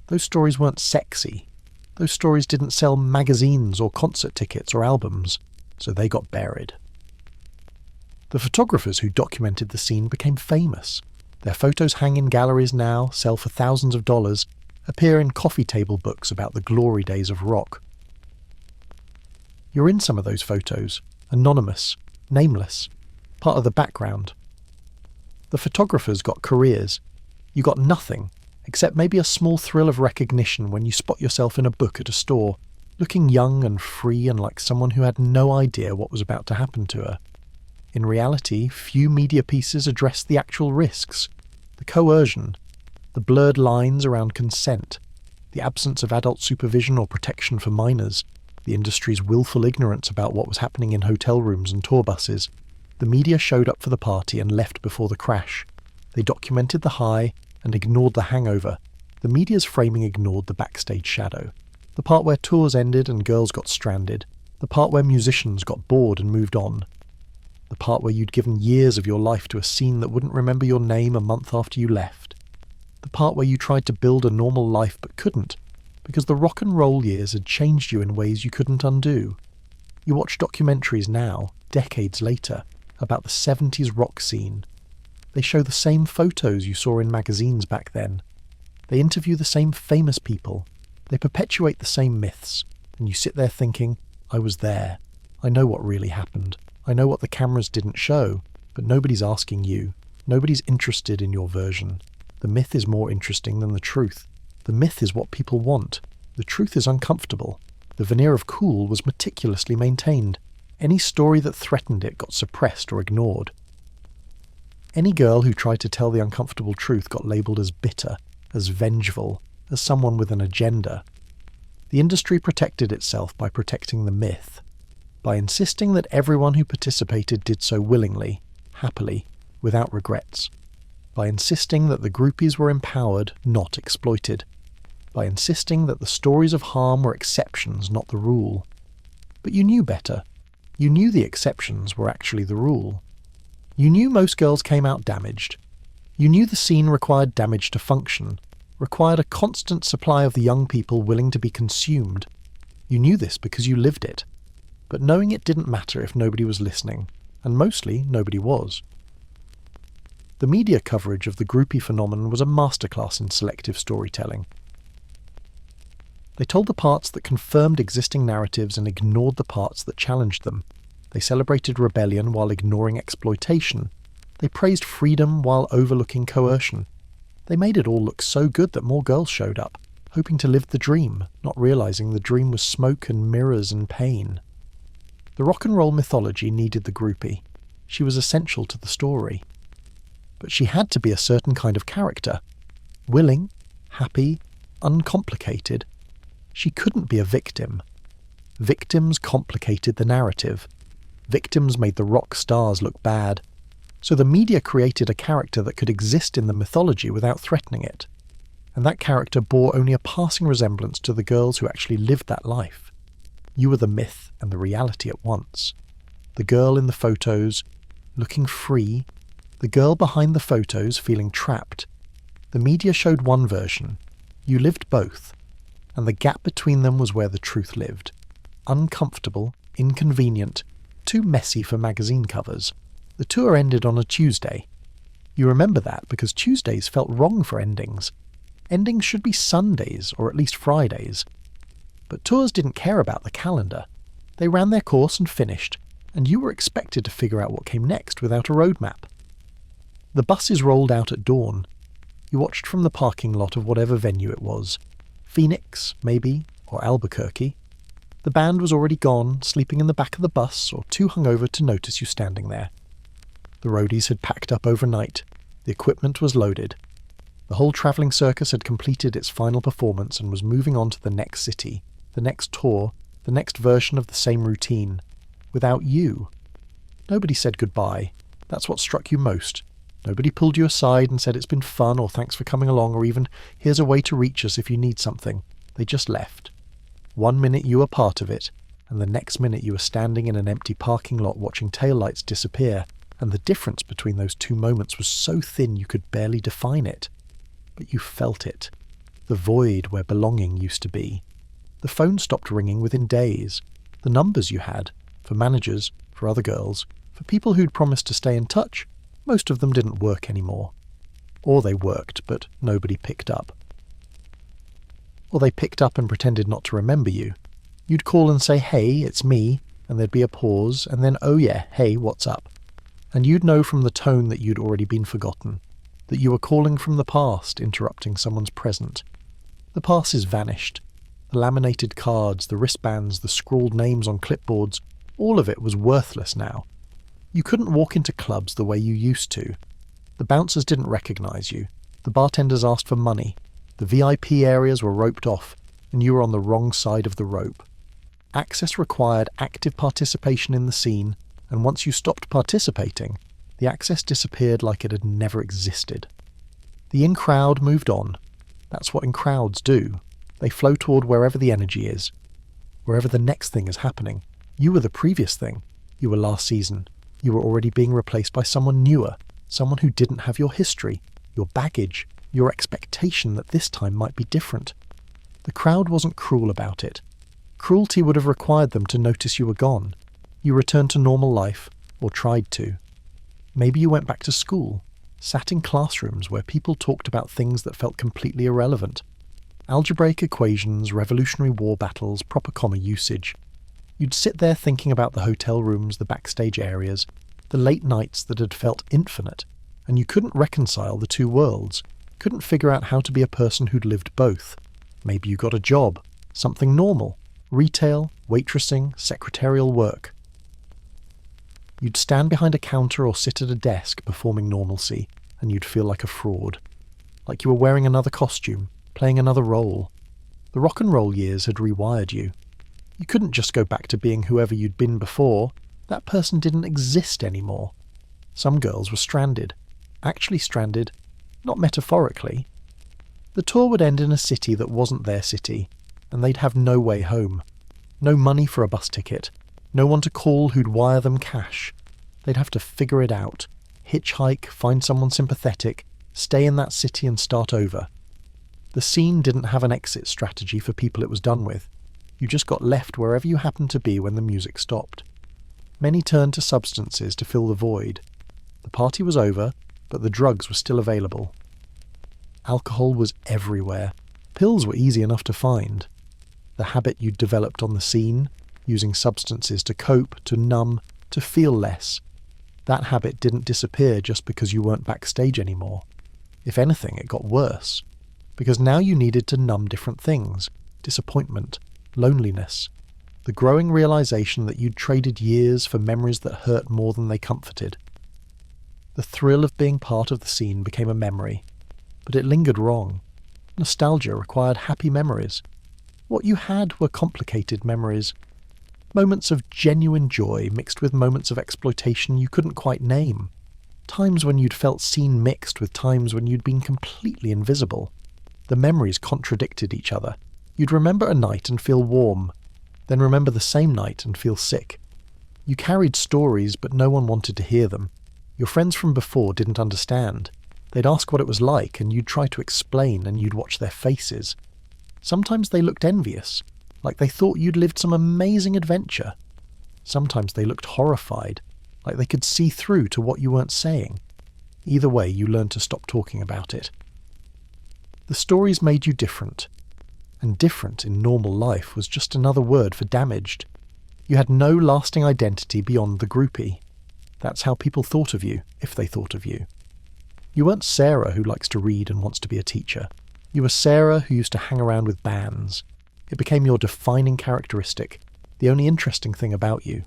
Those stories weren't sexy. Those stories didn't sell magazines or concert tickets or albums, so they got buried. The photographers who documented the scene became famous. Their photos hang in galleries now, sell for thousands of dollars, appear in coffee table books about the glory days of rock. You're in some of those photos, anonymous, nameless, part of the background. The photographers got careers. You got nothing, except maybe a small thrill of recognition when you spot yourself in a book at a store, looking young and free and like someone who had no idea what was about to happen to her. In reality, few media pieces addressed the actual risks, the coercion, the blurred lines around consent, the absence of adult supervision or protection for minors, the industry's willful ignorance about what was happening in hotel rooms and tour buses. The media showed up for the party and left before the crash. They documented the high and ignored the hangover. The media's framing ignored the backstage shadow, the part where tours ended and girls got stranded, the part where musicians got bored and moved on, the part where you'd given years of your life to a scene that wouldn't remember your name a month after you left, the part where you tried to build a normal life but couldn't, because the rock and roll years had changed you in ways you couldn't undo. You watch documentaries now, decades later, about the 70s rock scene. They show the same photos you saw in magazines back then. They interview the same famous people. They perpetuate the same myths. And you sit there thinking, I was there. I know what really happened. I know what the cameras didn't show, but nobody's asking you. Nobody's interested in your version. The myth is more interesting than the truth. The myth is what people want. The truth is uncomfortable. The veneer of cool was meticulously maintained. Any story that threatened it got suppressed or ignored. Any girl who tried to tell the uncomfortable truth got labelled as bitter, as vengeful, as someone with an agenda. The industry protected itself by protecting the myth, by insisting that everyone who participated did so willingly, happily, without regrets, by insisting that the groupies were empowered, not exploited, by insisting that the stories of harm were exceptions, not the rule. But you knew better. You knew the exceptions were actually the rule. You knew most girls came out damaged. You knew the scene required damage to function, required a constant supply of the young people willing to be consumed. You knew this because you lived it. But knowing it didn't matter if nobody was listening, and mostly nobody was. The media coverage of the groupie phenomenon was a masterclass in selective storytelling. They told the parts that confirmed existing narratives and ignored the parts that challenged them. They celebrated rebellion while ignoring exploitation. They praised freedom while overlooking coercion. They made it all look so good that more girls showed up, hoping to live the dream, not realizing the dream was smoke and mirrors and pain. The rock and roll mythology needed the groupie. She was essential to the story. But she had to be a certain kind of character. Willing, happy, uncomplicated. She couldn't be a victim. Victims complicated the narrative. Victims made the rock stars look bad. So the media created a character that could exist in the mythology without threatening it. And that character bore only a passing resemblance to the girls who actually lived that life. You were the myth and the reality at once. The girl in the photos, looking free. The girl behind the photos, feeling trapped. The media showed one version. You lived both. And the gap between them was where the truth lived. Uncomfortable, inconvenient, too messy for magazine covers. The tour ended on a Tuesday. You remember that because Tuesdays felt wrong for endings. Endings should be Sundays, or at least Fridays. But tours didn't care about the calendar. They ran their course and finished, and you were expected to figure out what came next without a roadmap. The buses rolled out at dawn. You watched from the parking lot of whatever venue it was. Phoenix, maybe, or Albuquerque. The band was already gone, sleeping in the back of the bus, or too hungover to notice you standing there. The roadies had packed up overnight. The equipment was loaded. The whole travelling circus had completed its final performance and was moving on to the next city, the next tour, the next version of the same routine. Without you. Nobody said goodbye. That's what struck you most. Nobody pulled you aside and said it's been fun or thanks for coming along or even here's a way to reach us if you need something. They just left. 1 minute you were part of it, and the next minute you were standing in an empty parking lot watching taillights disappear, and the difference between those two moments was so thin you could barely define it. But you felt it. The void where belonging used to be. The phone stopped ringing within days. The numbers you had, for managers, for other girls, for people who'd promised to stay in touch, most of them didn't work anymore. Or they worked, but nobody picked up. Or they picked up and pretended not to remember you. You'd call and say, "Hey, it's me," and there'd be a pause, and then, "Oh yeah, hey, what's up?" And you'd know from the tone that you'd already been forgotten, that you were calling from the past, interrupting someone's present. The passes vanished. The laminated cards, the wristbands, the scrawled names on clipboards, all of it was worthless now. You couldn't walk into clubs the way you used to. The bouncers didn't recognize you. The bartenders asked for money. The VIP areas were roped off, and you were on the wrong side of the rope. Access required active participation in the scene, and once you stopped participating, the access disappeared like it had never existed. The in-crowd moved on. That's what in-crowds do. They flow toward wherever the energy is. Wherever the next thing is happening. You were the previous thing. You were last season. You were already being replaced by someone newer, someone who didn't have your history, your baggage, your expectation that this time might be different. The crowd wasn't cruel about it. Cruelty would have required them to notice you were gone. You returned to normal life, or tried to. Maybe you went back to school, sat in classrooms where people talked about things that felt completely irrelevant. Algebraic equations, Revolutionary War battles, proper comma usage. You'd sit there thinking about the hotel rooms, the backstage areas, the late nights that had felt infinite, and you couldn't reconcile the two worlds, couldn't figure out how to be a person who'd lived both. Maybe you got a job, something normal, retail, waitressing, secretarial work. You'd stand behind a counter or sit at a desk performing normalcy, and you'd feel like a fraud. Like you were wearing another costume, playing another role. The rock and roll years had rewired you. You couldn't just go back to being whoever you'd been before. That person didn't exist anymore. Some girls were stranded. Actually stranded, not metaphorically. The tour would end in a city that wasn't their city, and they'd have no way home. No money for a bus ticket. No one to call who'd wire them cash. They'd have to figure it out. Hitchhike, find someone sympathetic, stay in that city and start over. The scene didn't have an exit strategy for people it was done with. You just got left wherever you happened to be when the music stopped. Many turned to substances to fill the void. The party was over, but the drugs were still available. Alcohol was everywhere. Pills were easy enough to find. The habit you'd developed on the scene, using substances to cope, to numb, to feel less. That habit didn't disappear just because you weren't backstage anymore. If anything, it got worse. Because now you needed to numb different things. Disappointment, loneliness, the growing realization that you'd traded years for memories that hurt more than they comforted. The thrill of being part of the scene became a memory, but it lingered wrong. Nostalgia required happy memories. What you had were complicated memories. Moments of genuine joy mixed with moments of exploitation you couldn't quite name. Times when you'd felt seen mixed with times when you'd been completely invisible. The memories contradicted each other. You'd remember a night and feel warm. then remember the same night and feel sick. You carried stories, but no one wanted to hear them. Your friends from before didn't understand. They'd ask what it was like, and you'd try to explain, and you'd watch their faces. Sometimes they looked envious, like they thought you'd lived some amazing adventure. Sometimes they looked horrified, like they could see through to what you weren't saying. Either way, you learned to stop talking about it. The stories made you different, and different in normal life was just another word for damaged. You had no lasting identity beyond the groupie. That's how people thought of you, if they thought of you. You weren't Sarah who likes to read and wants to be a teacher. You were Sarah who used to hang around with bands. It became your defining characteristic, the only interesting thing about you.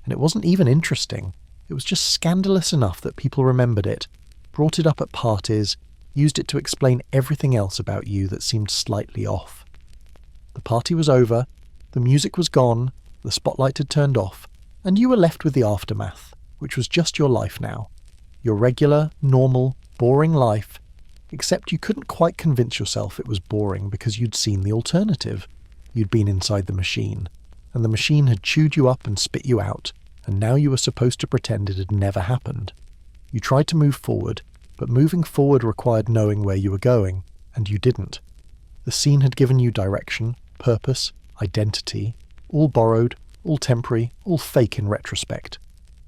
And it wasn't even interesting. It was just scandalous enough that people remembered it, brought it up at parties, used it to explain everything else about you that seemed slightly off. The party was over, the music was gone, the spotlight had turned off, and you were left with the aftermath, which was just your life now. Your regular, normal, boring life, except you couldn't quite convince yourself it was boring because you'd seen the alternative. You'd been inside the machine, and the machine had chewed you up and spit you out, and now you were supposed to pretend it had never happened. You tried to move forward, but moving forward required knowing where you were going, and you didn't. The scene had given you direction, purpose, identity, all borrowed, all temporary, all fake in retrospect.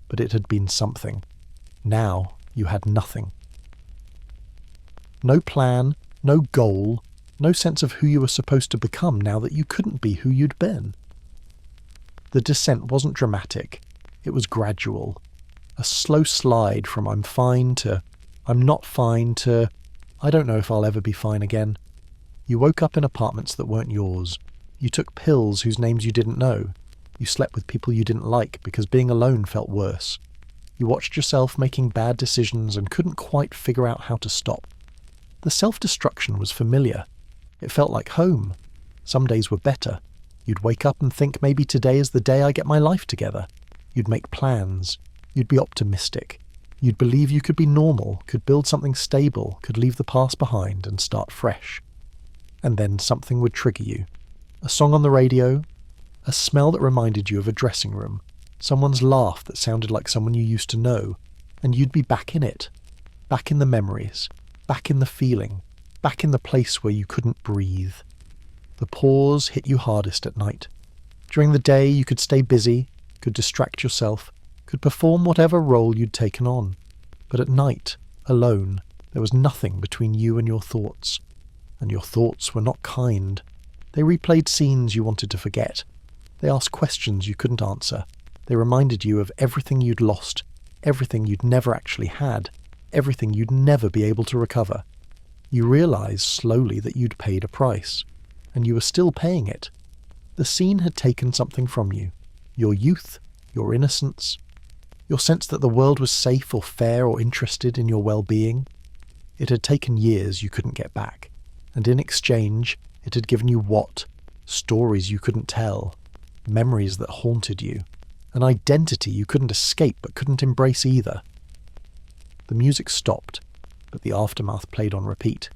But it had been something. Now you had nothing. No plan, no goal, no sense of who you were supposed to become now that you couldn't be who you'd been. The descent wasn't dramatic, it was gradual. A slow slide from I'm fine to I'm not fine to I don't know if I'll ever be fine again. You woke up in apartments that weren't yours. You took pills whose names you didn't know. You slept with people you didn't like because being alone felt worse. You watched yourself making bad decisions and couldn't quite figure out how to stop. The self-destruction was familiar. It felt like home. Some days were better. You'd wake up and think maybe today is the day I get my life together. You'd make plans. You'd be optimistic. You'd believe you could be normal, could build something stable, could leave the past behind and start fresh. And then something would trigger you. A song on the radio, a smell that reminded you of a dressing room, someone's laugh that sounded like someone you used to know, and you'd be back in it, back in the memories, back in the feeling, back in the place where you couldn't breathe. The pause hit you hardest at night. During the day you could stay busy, could distract yourself, could perform whatever role you'd taken on. But at night, alone, there was nothing between you and your thoughts. And your thoughts were not kind. They replayed scenes you wanted to forget. They asked questions you couldn't answer. They reminded you of everything you'd lost, everything you'd never actually had, everything you'd never be able to recover. You realized slowly that you'd paid a price, and you were still paying it. The scene had taken something from you. Your youth, your innocence, your sense that the world was safe or fair or interested in your well-being. It had taken years you couldn't get back, and in exchange, it had given you what? Stories you couldn't tell, memories that haunted you, an identity you couldn't escape but couldn't embrace either. The music stopped, but the aftermath played on repeat.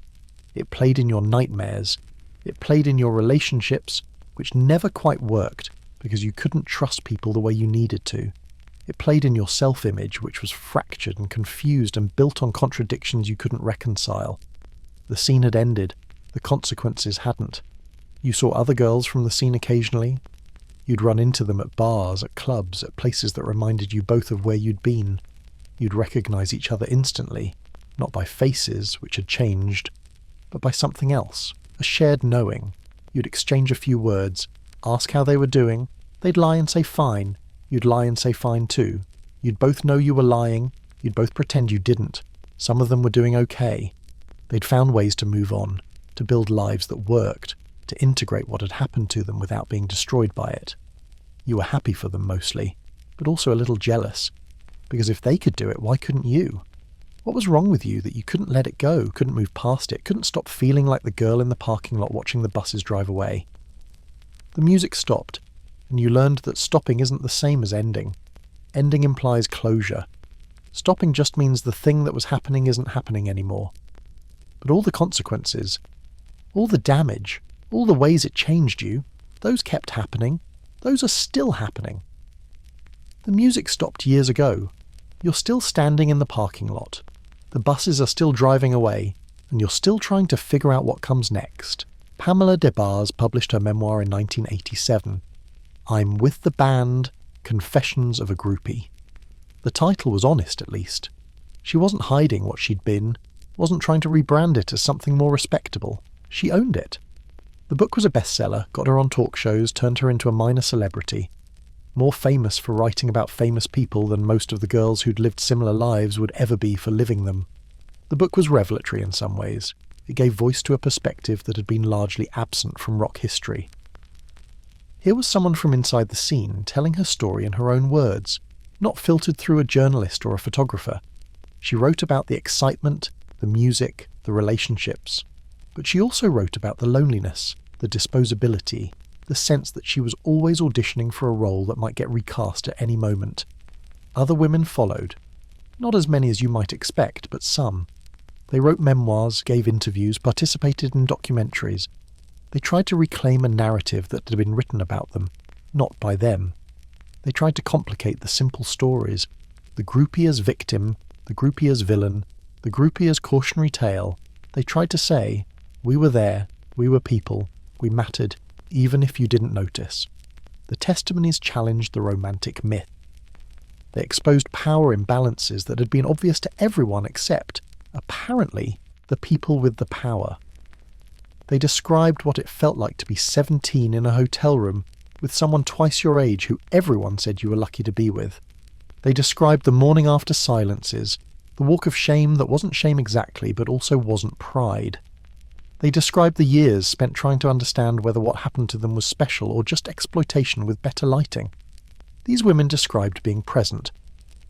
It played in your nightmares. It played in your relationships, which never quite worked because you couldn't trust people the way you needed to. It played in your self-image, which was fractured and confused and built on contradictions you couldn't reconcile. The scene had ended. The consequences hadn't. You saw other girls from the scene occasionally. You'd run into them at bars, at clubs, at places that reminded you both of where you'd been. You'd recognize each other instantly, not by faces, which had changed, but by something else, a shared knowing. You'd exchange a few words, ask how they were doing. They'd lie and say fine. You'd lie and say fine too. You'd both know you were lying. You'd both pretend you didn't. Some of them were doing okay. They'd found ways to move on, to build lives that worked, to integrate what had happened to them without being destroyed by it. You were happy for them mostly, but also a little jealous. Because if they could do it, why couldn't you? What was wrong with you that you couldn't let it go, couldn't move past it, couldn't stop feeling like the girl in the parking lot watching the buses drive away? The music stopped, and you learned that stopping isn't the same as ending. Ending implies closure. Stopping just means the thing that was happening isn't happening anymore. But all the consequences, all the damage, all the ways it changed you, Those kept happening. Those are still happening. The music stopped years ago. You're still standing in the parking lot. The buses are still driving away, and you're still trying to figure out what comes next. Pamela Des Barres published her memoir in 1987. I'm with the band, Confessions of a Groupie. The title was honest, at least. She wasn't hiding what she'd been, wasn't trying to rebrand it as something more respectable. She owned it. The book was a bestseller, got her on talk shows, turned her into a minor celebrity. More famous for writing about famous people than most of the girls who'd lived similar lives would ever be for living them. The book was revelatory in some ways. It gave voice to a perspective that had been largely absent from rock history. Here was someone from inside the scene telling her story in her own words, not filtered through a journalist or a photographer. She wrote about the excitement, the music, the relationships. But she also wrote about the loneliness, the disposability, the sense that she was always auditioning for a role that might get recast at any moment. Other women followed. Not as many as you might expect, but some. They wrote memoirs, gave interviews, participated in documentaries. They tried to reclaim a narrative that had been written about them, not by them. They tried to complicate the simple stories. The groupie as victim, the groupie as villain, the groupie as cautionary tale. They tried to say, we were there, we were people, we mattered, even if you didn't notice. The testimonies challenged the romantic myth. They exposed power imbalances that had been obvious to everyone except, apparently, the people with the power. They described what it felt like to be 17 in a hotel room with someone twice your age who everyone said you were lucky to be with. They described the morning after silences, the walk of shame that wasn't shame exactly but also wasn't pride. They described the years spent trying to understand whether what happened to them was special or just exploitation with better lighting. These women described being present,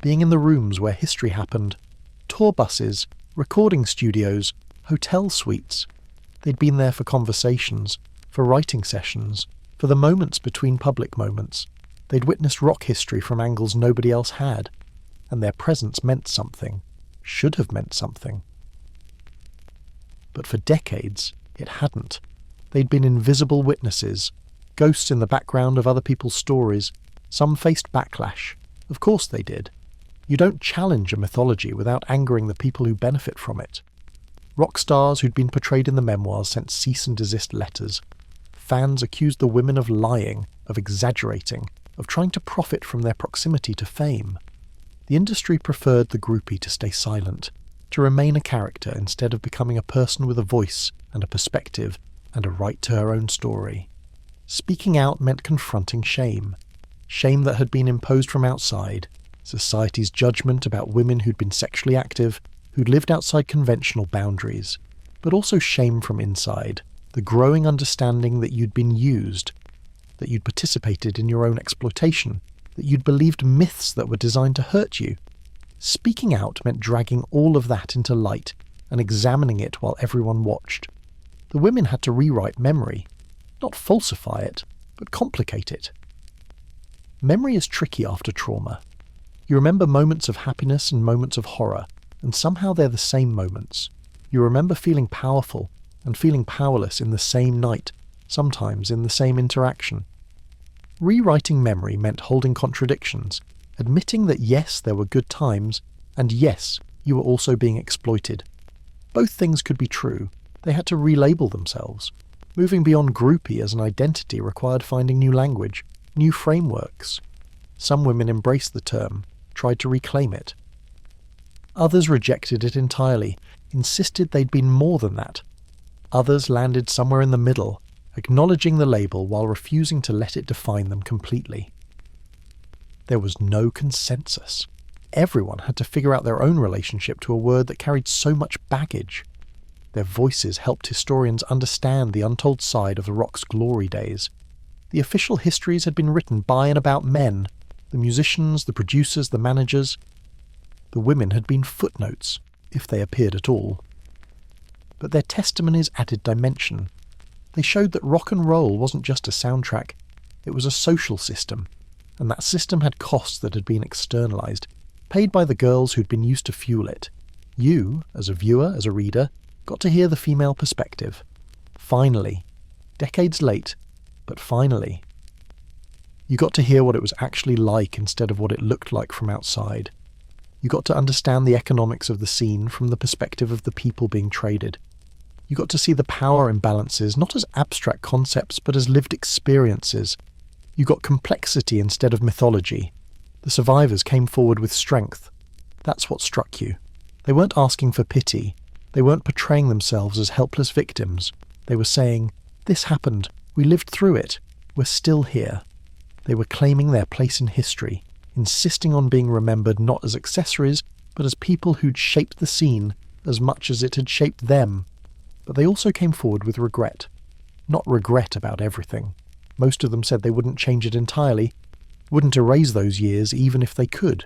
being in the rooms where history happened, tour buses, recording studios, hotel suites. They'd been there for conversations, for writing sessions, for the moments between public moments. They'd witnessed rock history from angles nobody else had, and their presence meant something, should have meant something. But for decades, it hadn't. They'd been invisible witnesses, ghosts in the background of other people's stories. Some faced backlash. Of course they did. You don't challenge a mythology without angering the people who benefit from it. Rock stars who'd been portrayed in the memoirs sent cease and desist letters. Fans accused the women of lying, of exaggerating, of trying to profit from their proximity to fame. The industry preferred the groupie to stay silent, to remain a character instead of becoming a person with a voice and a perspective and a right to her own story. Speaking out meant confronting shame. Shame that had been imposed from outside, society's judgment about women who'd been sexually active, who'd lived outside conventional boundaries, but also shame from inside, the growing understanding that you'd been used, that you'd participated in your own exploitation, that you'd believed myths that were designed to hurt you. Speaking out meant dragging all of that into light and examining it while everyone watched. The women had to rewrite memory, not falsify it, but complicate it. Memory is tricky after trauma. You remember moments of happiness and moments of horror, and somehow they're the same moments. You remember feeling powerful and feeling powerless in the same night, sometimes in the same interaction. Rewriting memory meant holding contradictions, admitting that yes, there were good times, and yes, you were also being exploited. Both things could be true. They had to relabel themselves. Moving beyond groupie as an identity required finding new language, new frameworks. Some women embraced the term, tried to reclaim it. Others rejected it entirely, insisted they'd been more than that. Others landed somewhere in the middle, acknowledging the label while refusing to let it define them completely. There was no consensus. Everyone had to figure out their own relationship to a word that carried so much baggage. Their voices helped historians understand the untold side of the rock's glory days. The official histories had been written by and about men, the musicians, the producers, the managers. The women had been footnotes, if they appeared at all. But their testimonies added dimension. They showed that rock and roll wasn't just a soundtrack, it was a social system, and that system had costs that had been externalized, paid by the girls who'd been used to fuel it. You, as a viewer, as a reader, got to hear the female perspective. Finally, decades late, But finally, you got to hear what it was actually like instead of what it looked like from outside. You got to understand the economics of the scene from the perspective of the people being traded. You got to see the power imbalances not as abstract concepts but as lived experiences. You got complexity instead of mythology. The survivors came forward with strength. That's what struck you. They weren't asking for pity. They weren't portraying themselves as helpless victims. They were saying, "This happened. We lived through it. We're still here." They were claiming their place in history, insisting on being remembered not as accessories, but as people who'd shaped the scene as much as it had shaped them. But they also came forward with regret. Not regret about everything. Most of them said they wouldn't change it entirely, wouldn't erase those years even if they could.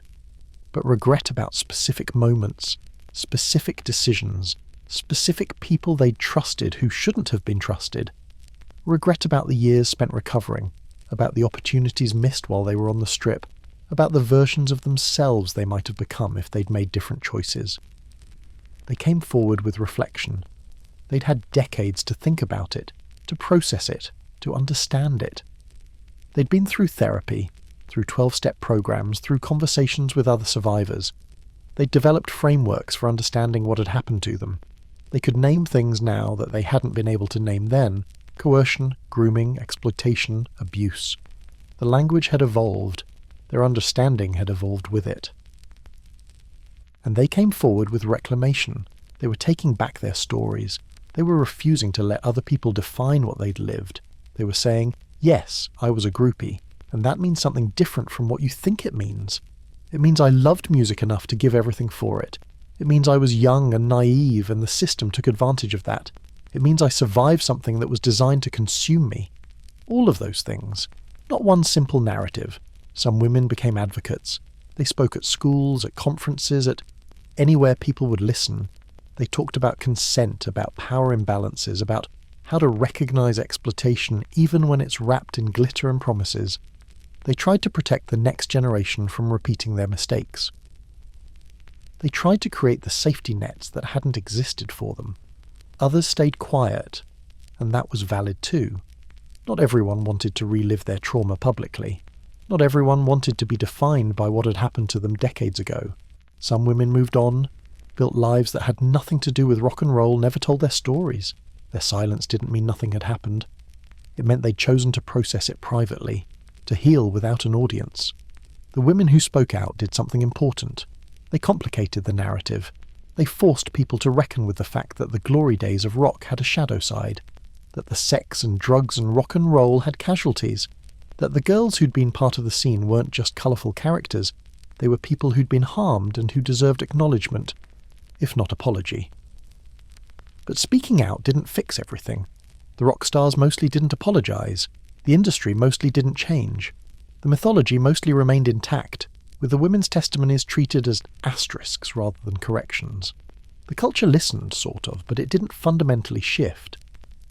But regret about specific moments, specific decisions, specific people they'd trusted who shouldn't have been trusted. Regret about the years spent recovering, about the opportunities missed while they were on the strip, about the versions of themselves they might have become if they'd made different choices. They came forward with reflection. They'd had decades to think about it, to process it, to understand it. They'd been through therapy, through 12-step programs, through conversations with other survivors. They'd developed frameworks for understanding what had happened to them. They could name things now that they hadn't been able to name then: coercion, grooming, exploitation, abuse. The language had evolved. Their understanding had evolved with it. And they came forward with reclamation. They were taking back their stories. They were refusing to let other people define what they'd lived. They were saying, "Yes, I was a groupie, and that means something different from what you think it means. It means I loved music enough to give everything for it. It means I was young and naive, and the system took advantage of that. It means I survived something that was designed to consume me." All of those things. Not one simple narrative. Some women became advocates. They spoke at schools, at conferences, at anywhere people would listen. They talked about consent, about power imbalances, about how to recognize exploitation even when it's wrapped in glitter and promises. They tried to protect the next generation from repeating their mistakes. They tried to create the safety nets that hadn't existed for them. Others stayed quiet, and that was valid too. Not everyone wanted to relive their trauma publicly. Not everyone wanted to be defined by what had happened to them decades ago. Some women moved on, built lives that had nothing to do with rock and roll, never told their stories. Their silence didn't mean nothing had happened. It meant they'd chosen to process it privately, to heal without an audience. The women who spoke out did something important. They complicated the narrative. They forced people to reckon with the fact that the glory days of rock had a shadow side, that the sex and drugs and rock and roll had casualties, that the girls who'd been part of the scene weren't just colourful characters, they were people who'd been harmed and who deserved acknowledgement, if not apology. But speaking out didn't fix everything. The rock stars mostly didn't apologise. The industry mostly didn't change. The mythology mostly remained intact, with the women's testimonies treated as asterisks rather than corrections. The culture listened, sort of, but it didn't fundamentally shift.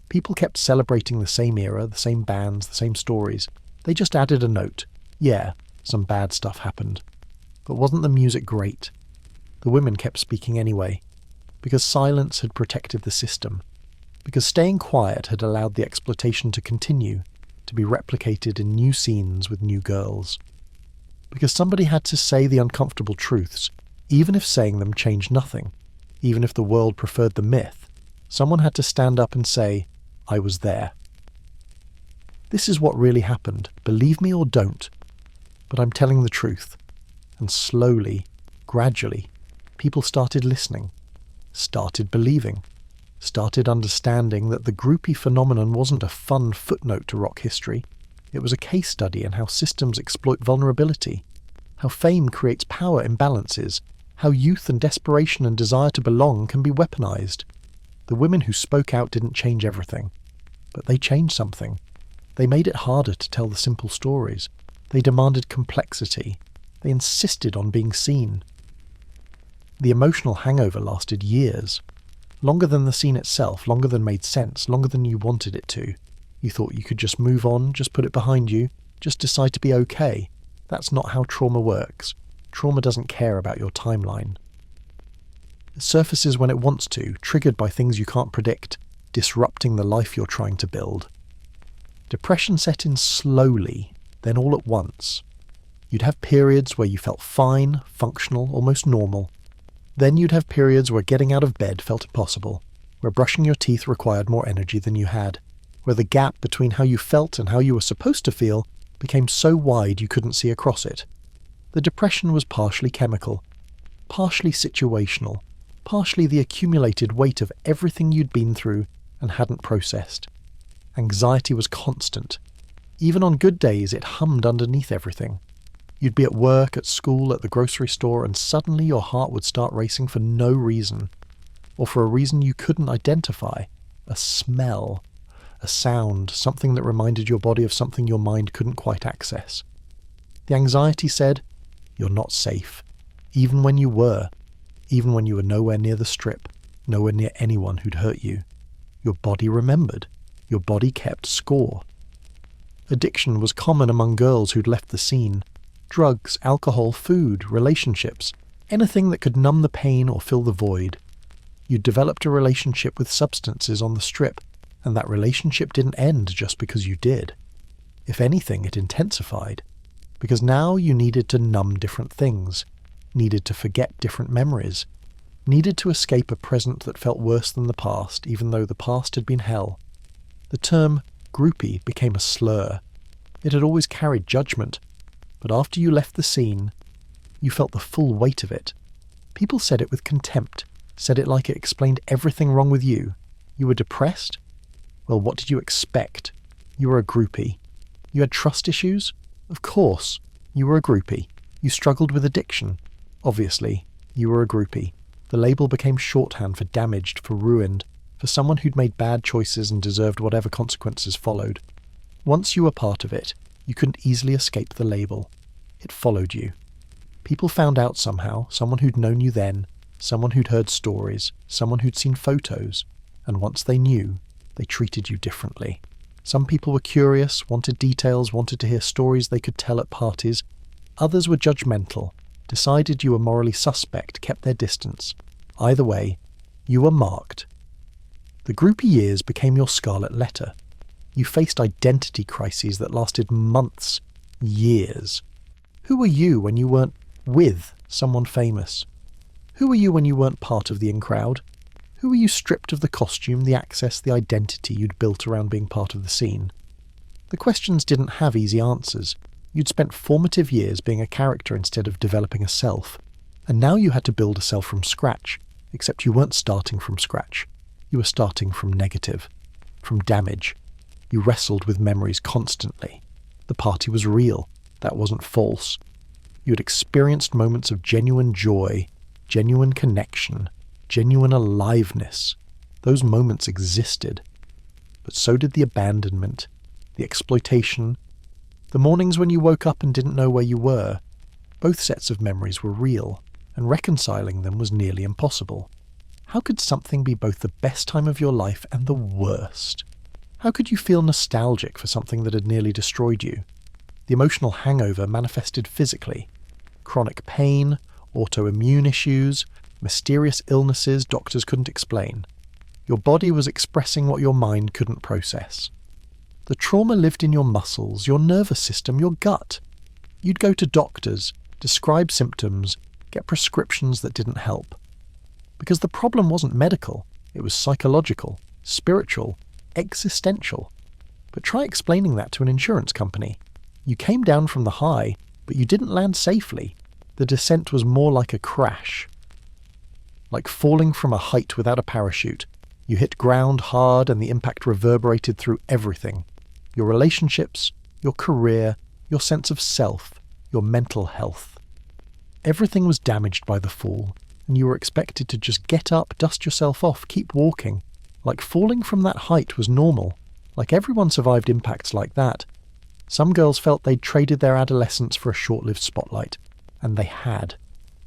People kept celebrating the same era, the same bands, the same stories. They just added a note. Yeah, some bad stuff happened. But wasn't the music great? The women kept speaking anyway, because silence had protected the system, because staying quiet had allowed the exploitation to continue, to be replicated in new scenes with new girls. Because somebody had to say the uncomfortable truths, even if saying them changed nothing, even if the world preferred the myth. Someone had to stand up and say, "I was there." This is what really happened, believe me or don't. But I'm telling the truth. And slowly, gradually, people started listening, started believing, started understanding that the groupie phenomenon wasn't a fun footnote to rock history. It was a case study in how systems exploit vulnerability, how fame creates power imbalances, how youth and desperation and desire to belong can be weaponized. The women who spoke out didn't change everything, but they changed something. They made it harder to tell the simple stories. They demanded complexity. They insisted on being seen. The emotional hangover lasted years. Longer than the scene itself, longer than made sense, longer than you wanted it to. You thought you could just move on, just put it behind you, just decide to be okay. That's not how trauma works. Trauma doesn't care about your timeline. It surfaces when it wants to, triggered by things you can't predict, disrupting the life you're trying to build. Depression set in slowly, then all at once. You'd have periods where you felt fine, functional, almost normal. Then you'd have periods where getting out of bed felt impossible, where brushing your teeth required more energy than you had, where the gap between how you felt and how you were supposed to feel became so wide you couldn't see across it. The depression was partially chemical, partially situational, partially the accumulated weight of everything you'd been through and hadn't processed. Anxiety was constant. Even on good days, it hummed underneath everything. You'd be at work, at school, at the grocery store, and suddenly your heart would start racing for no reason, or for a reason you couldn't identify. A smell, a sound, something that reminded your body of something your mind couldn't quite access. The anxiety said, "You're not safe," even when you were nowhere near the strip, nowhere near anyone who'd hurt you. Your body remembered. Your body kept score. Addiction was common among girls who'd left the scene. Drugs, alcohol, food, relationships, anything that could numb the pain or fill the void. You'd developed a relationship with substances on the strip, and that relationship didn't end just because you did. If anything, it intensified, because now you needed to numb different things, needed to forget different memories, needed to escape a present that felt worse than the past, even though the past had been hell. The term groupie became a slur. It had always carried judgment, but after you left the scene, you felt the full weight of it. People said it with contempt, said it like it explained everything wrong with you. You were depressed? Well, what did you expect? You were a groupie. You had trust issues? Of course, you were a groupie. You struggled with addiction? Obviously, you were a groupie. The label became shorthand for damaged, for ruined, for someone who'd made bad choices and deserved whatever consequences followed. Once you were part of it, you couldn't easily escape the label. It followed you. People found out somehow, someone who'd known you then, someone who'd heard stories, someone who'd seen photos, and once they knew, they treated you differently. Some people were curious, wanted details, wanted to hear stories they could tell at parties. Others were judgmental, decided you were morally suspect, kept their distance. Either way, you were marked. The groupie years became your scarlet letter. You faced identity crises that lasted months, years. Who were you when you weren't with someone famous? Who were you when you weren't part of the in-crowd? Who were you stripped of the costume, the access, the identity you'd built around being part of the scene? The questions didn't have easy answers. You'd spent formative years being a character instead of developing a self. And now you had to build a self from scratch, except you weren't starting from scratch. You were starting from negative, from damage. You wrestled with memories constantly. The party was real. That wasn't false. You had experienced moments of genuine joy, genuine connection, genuine aliveness. Those moments existed. But so did the abandonment, the exploitation, the mornings when you woke up and didn't know where you were. Both sets of memories were real, and reconciling them was nearly impossible. How could something be both the best time of your life and the worst? How could you feel nostalgic for something that had nearly destroyed you? The emotional hangover manifested physically. Chronic pain, autoimmune issues, mysterious illnesses doctors couldn't explain. Your body was expressing what your mind couldn't process. The trauma lived in your muscles, your nervous system, your gut. You'd go to doctors, describe symptoms, get prescriptions that didn't help. Because the problem wasn't medical, it was psychological, spiritual, existential. But try explaining that to an insurance company. You came down from the high, but you didn't land safely. The descent was more like a crash. Like falling from a height without a parachute. You hit ground hard and the impact reverberated through everything. Your relationships, your career, your sense of self, your mental health. Everything was damaged by the fall, and you were expected to just get up, dust yourself off, keep walking. Like falling from that height was normal. Like everyone survived impacts like that. Some girls felt they'd traded their adolescence for a short-lived spotlight. And they had.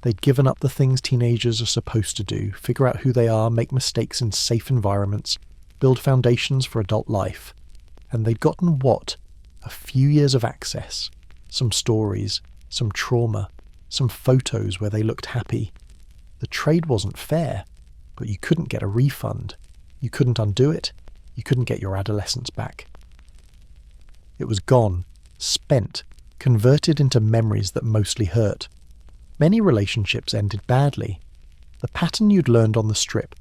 They'd given up the things teenagers are supposed to do, figure out who they are, make mistakes in safe environments, build foundations for adult life. And they'd gotten what? A few years of access. Some stories, some trauma, some photos where they looked happy. The trade wasn't fair, but you couldn't get a refund. You couldn't undo it. You couldn't get your adolescence back. It was gone, spent, converted into memories that mostly hurt. Many relationships ended badly. The pattern you'd learned on the strip,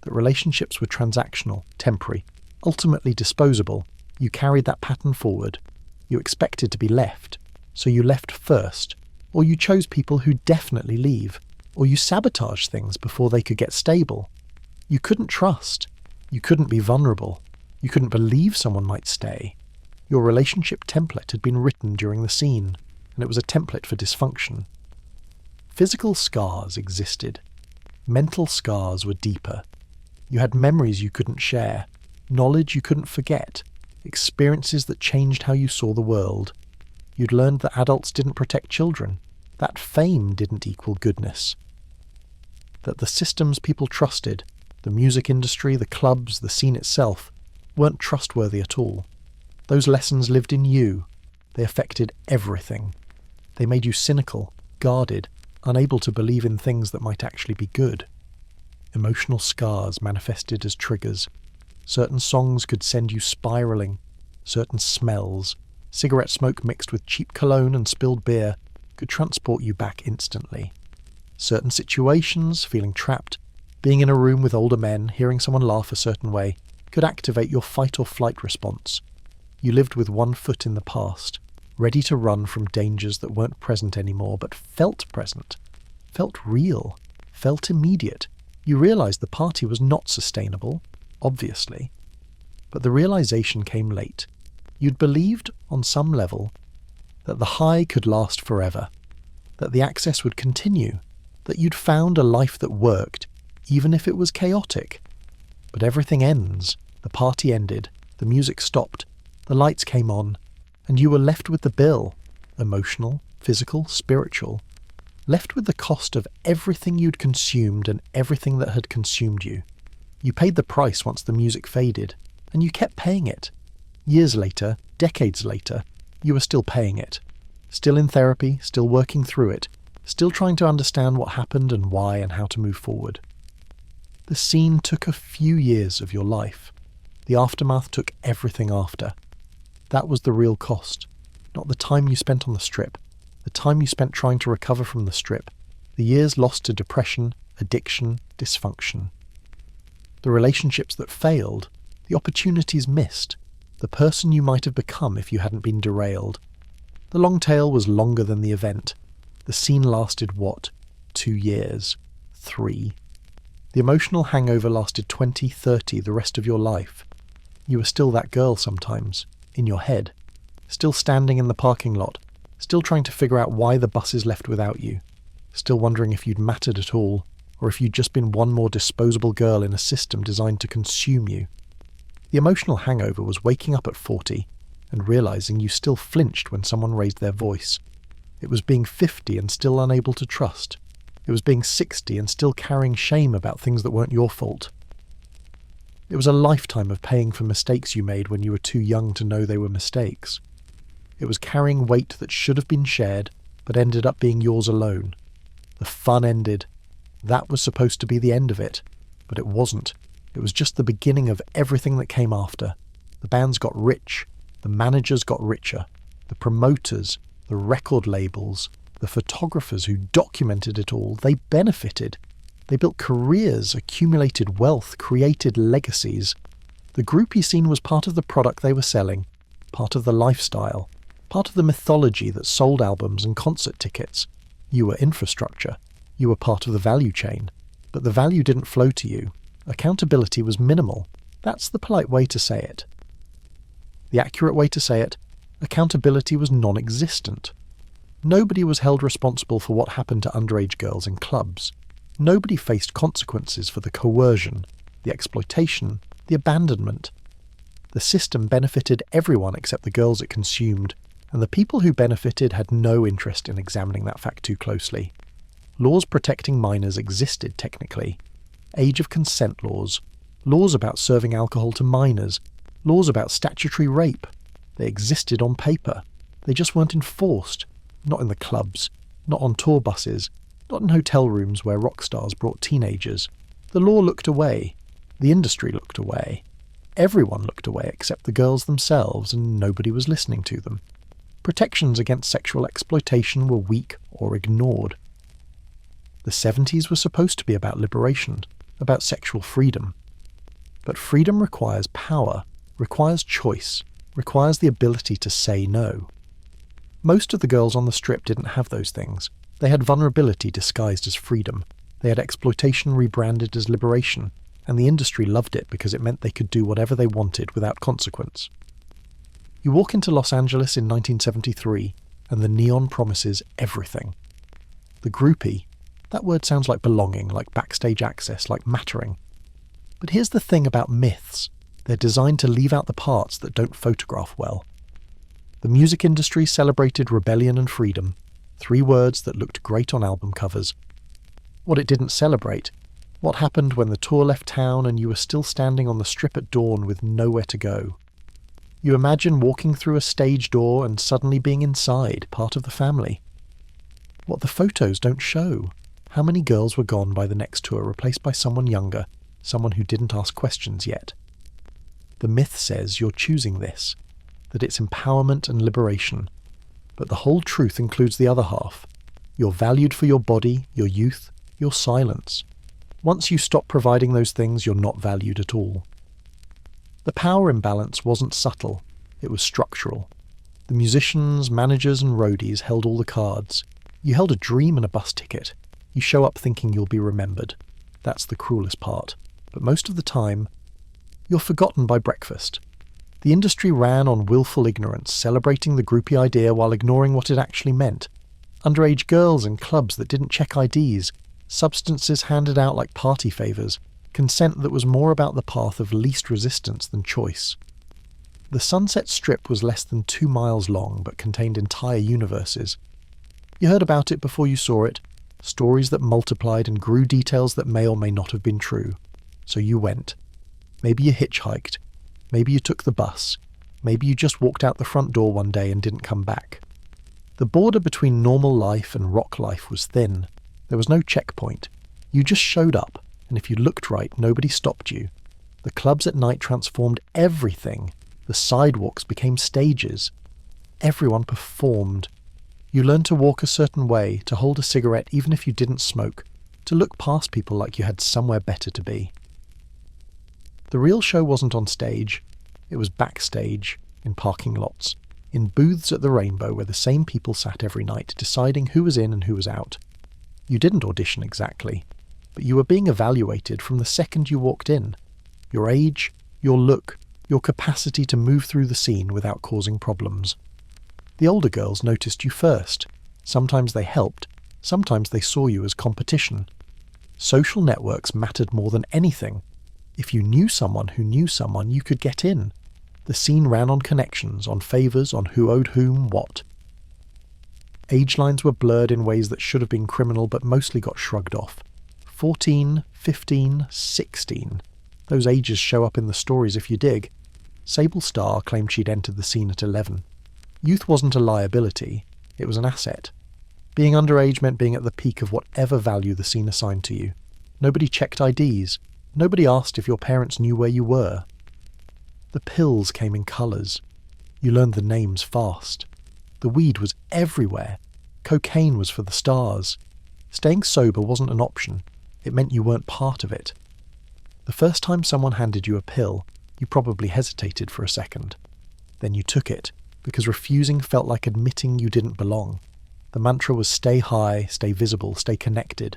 that relationships were transactional, temporary, ultimately disposable, you carried that pattern forward. You expected to be left, so you left first, or you chose people who definitely leave, or you sabotaged things before they could get stable. You couldn't trust. You couldn't be vulnerable. You couldn't believe someone might stay. Your relationship template had been written during the scene, and it was a template for dysfunction. Physical scars existed. Mental scars were deeper. You had memories you couldn't share, knowledge you couldn't forget, experiences that changed how you saw the world. You'd learned that adults didn't protect children, that fame didn't equal goodness, that the systems people trusted, the music industry, the clubs, the scene itself, weren't trustworthy at all. Those lessons lived in you. They affected everything. They made you cynical, guarded, unable to believe in things that might actually be good. Emotional scars manifested as triggers. Certain songs could send you spiraling. Certain smells, cigarette smoke mixed with cheap cologne and spilled beer, could transport you back instantly. Certain situations, feeling trapped, being in a room with older men, hearing someone laugh a certain way, could activate your fight or flight response. You lived with one foot in the past, ready to run from dangers that weren't present anymore, but felt present, felt real, felt immediate. You realized the party was not sustainable, obviously, but the realization came late. You'd believed, on some level, that the high could last forever, that the access would continue, that you'd found a life that worked, even if it was chaotic. But everything ends. The party ended, the music stopped, the lights came on, and you were left with the bill, emotional, physical, spiritual, left with the cost of everything you'd consumed and everything that had consumed you. You paid the price once the music faded, and you kept paying it. Years later, decades later, you were still paying it. Still in therapy, still working through it, still trying to understand what happened and why and how to move forward. The scene took a few years of your life. The aftermath took everything after. That was the real cost, not the time you spent on the strip, the time you spent trying to recover from the strip, the years lost to depression, addiction, dysfunction. The relationships that failed, the opportunities missed, the person you might have become if you hadn't been derailed. The long tail was longer than the event. The scene lasted, 2 years? 3? The emotional hangover lasted 20, 30, the rest of your life. You were still that girl sometimes, in your head, still standing in the parking lot, still trying to figure out why the buses left without you, still wondering if you'd mattered at all, or if you'd just been one more disposable girl in a system designed to consume you. The emotional hangover was waking up at 40 and realizing you still flinched when someone raised their voice. It was being 50 and still unable to trust. It was being 60 and still carrying shame about things that weren't your fault. It was a lifetime of paying for mistakes you made when you were too young to know they were mistakes. It was carrying weight that should have been shared, but ended up being yours alone. The fun ended. That was supposed to be the end of it, but it wasn't. It was just the beginning of everything that came after. The bands got rich. The managers got richer. The promoters, the record labels, the photographers who documented it all, they benefited. They built careers, accumulated wealth, created legacies. The groupie scene was part of the product they were selling, part of the lifestyle, part of the mythology that sold albums and concert tickets. You were infrastructure. You were part of the value chain. But the value didn't flow to you. Accountability was minimal. That's the polite way to say it. The accurate way to say it, accountability was non-existent. Nobody was held responsible for what happened to underage girls in clubs. Nobody faced consequences for the coercion, the exploitation, the abandonment. The system benefited everyone except the girls it consumed, and the people who benefited had no interest in examining that fact too closely. Laws protecting minors existed technically. Age of consent laws, laws about serving alcohol to minors, laws about statutory rape. They existed on paper. They just weren't enforced. Not in the clubs, not on tour buses, not in hotel rooms where rock stars brought teenagers. The law looked away. The industry looked away. Everyone looked away except the girls themselves, and nobody was listening to them. Protections against sexual exploitation were weak or ignored. The 70s were supposed to be about liberation, about sexual freedom. But freedom requires power, requires choice, requires the ability to say no. Most of the girls on the strip didn't have those things. They had vulnerability disguised as freedom. They had exploitation rebranded as liberation, and the industry loved it because it meant they could do whatever they wanted without consequence. You walk into Los Angeles in 1973, and the neon promises everything. The groupie, that word sounds like belonging, like backstage access, like mattering. But here's the thing about myths. They're designed to leave out the parts that don't photograph well. The music industry celebrated rebellion and freedom, 3 words that looked great on album covers. What it didn't celebrate, what happened when the tour left town and you were still standing on the strip at dawn with nowhere to go. You imagine walking through a stage door and suddenly being inside, part of the family. What the photos don't show. How many girls were gone by the next tour, replaced by someone younger, someone who didn't ask questions yet. The myth says you're choosing this, that it's empowerment and liberation. But the whole truth includes the other half. You're valued for your body, your youth, your silence. Once you stop providing those things, you're not valued at all. The power imbalance wasn't subtle, it was structural. The musicians, managers and roadies held all the cards. You held a dream and a bus ticket. You show up thinking you'll be remembered. That's the cruelest part. But most of the time, you're forgotten by breakfast. The industry ran on willful ignorance, celebrating the groupie idea while ignoring what it actually meant. Underage girls in clubs that didn't check IDs, substances handed out like party favours, consent that was more about the path of least resistance than choice. The Sunset Strip was less than 2 miles long, but contained entire universes. You heard about it before you saw it, stories that multiplied and grew details that may or may not have been true. So you went. Maybe you hitchhiked. Maybe you took the bus. Maybe you just walked out the front door one day and didn't come back. The border between normal life and rock life was thin. There was no checkpoint. You just showed up, and if you looked right, nobody stopped you. The clubs at night transformed everything. The sidewalks became stages. Everyone performed. You learned to walk a certain way, to hold a cigarette even if you didn't smoke, to look past people like you had somewhere better to be. The real show wasn't on stage. It was backstage, in parking lots, in booths at the Rainbow where the same people sat every night, deciding who was in and who was out. You didn't audition exactly, but you were being evaluated from the second you walked in. Your age, your look, your capacity to move through the scene without causing problems. The older girls noticed you first. Sometimes they helped, sometimes they saw you as competition. Social networks mattered more than anything. If you knew someone who knew someone, you could get in. The scene ran on connections, on favours, on who owed whom what. Age lines were blurred in ways that should have been criminal but mostly got shrugged off. 14, 15, 16. Those ages show up in the stories if you dig. Sable Starr claimed she'd entered the scene at 11. Youth wasn't a liability, it was an asset. Being underage meant being at the peak of whatever value the scene assigned to you. Nobody checked IDs. Nobody asked if your parents knew where you were. The pills came in colours. You learned the names fast. The weed was everywhere. Cocaine was for the stars. Staying sober wasn't an option. It meant you weren't part of it. The first time someone handed you a pill, you probably hesitated for a second. Then you took it, because refusing felt like admitting you didn't belong. The mantra was stay high, stay visible, stay connected.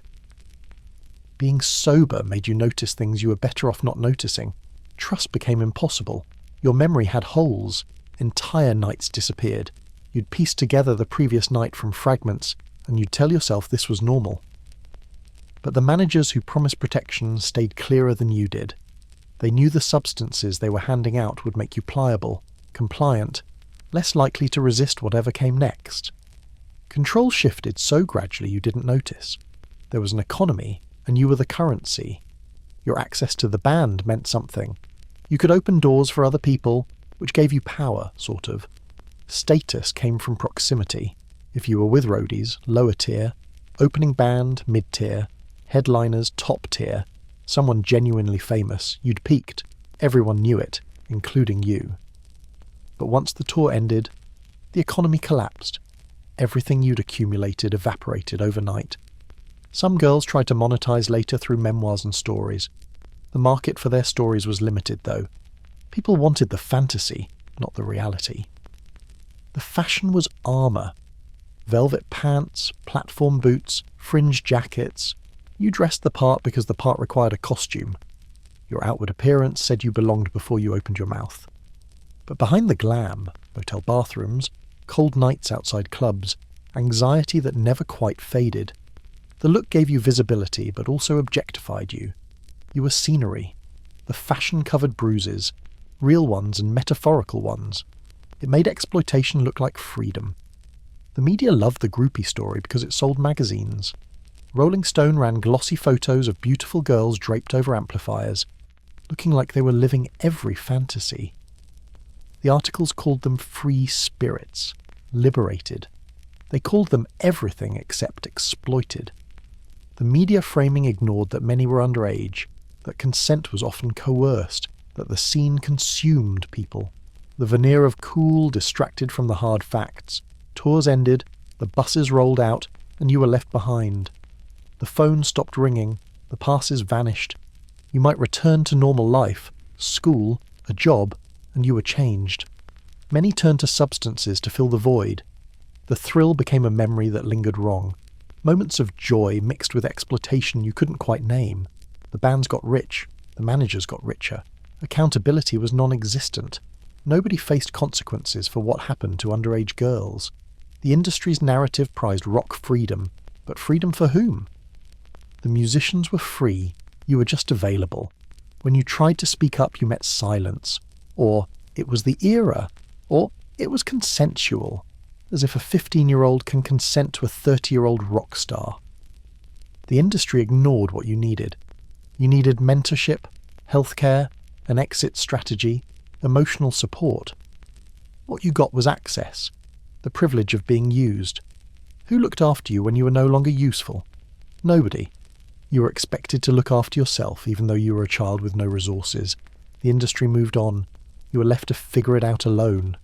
Being sober made you notice things you were better off not noticing. Trust became impossible. Your memory had holes. Entire nights disappeared. You'd piece together the previous night from fragments, and you'd tell yourself this was normal. But the managers who promised protection stayed clearer than you did. They knew the substances they were handing out would make you pliable, compliant, less likely to resist whatever came next. Control shifted so gradually you didn't notice. There was an economy, and you were the currency. Your access to the band meant something. You could open doors for other people, which gave you power, sort of. Status came from proximity. If you were with roadies, lower tier, opening band, mid-tier, headliners, top tier, someone genuinely famous, you'd peaked. Everyone knew it. including you. But once the tour ended, the economy collapsed. Everything you'd accumulated evaporated overnight. Some girls tried to monetize later through memoirs and stories. The market for their stories was limited, though. People wanted the fantasy, not the reality. The fashion was armour. Velvet pants, platform boots, fringe jackets. You dressed the part because the part required a costume. Your outward appearance said you belonged before you opened your mouth. But behind the glam, motel bathrooms, cold nights outside clubs, anxiety that never quite faded. The look gave you visibility, but also objectified you. You were scenery. The fashion covered bruises, real ones and metaphorical ones. It made exploitation look like freedom. The media loved the Groupie story because it sold magazines. Rolling Stone ran glossy photos of beautiful girls draped over amplifiers, looking like they were living every fantasy. The articles called them free spirits, liberated. They called them everything except exploited. The media framing ignored that many were underage, that consent was often coerced, that the scene consumed people. The veneer of cool distracted from the hard facts. Tours ended, the buses rolled out, and you were left behind. The phone stopped ringing, the passes vanished. You might return to normal life, school, a job, and you were changed. Many turned to substances to fill the void. The thrill became a memory that lingered wrong. Moments of joy mixed with exploitation you couldn't quite name. The bands got rich, the managers got richer. Accountability was non-existent. Nobody faced consequences for what happened to underage girls. The industry's narrative prized rock freedom, but freedom for whom? The musicians were free, you were just available. When you tried to speak up, you met silence. Or, it was the era. Or, it was consensual. As if a 15-year-old can consent to a 30-year-old rock star. The industry ignored what you needed. You needed mentorship, healthcare, an exit strategy, emotional support. What you got was access, the privilege of being used. Who looked after you when you were no longer useful? Nobody. You were expected to look after yourself even though you were a child with no resources. The industry moved on. You were left to figure it out alone.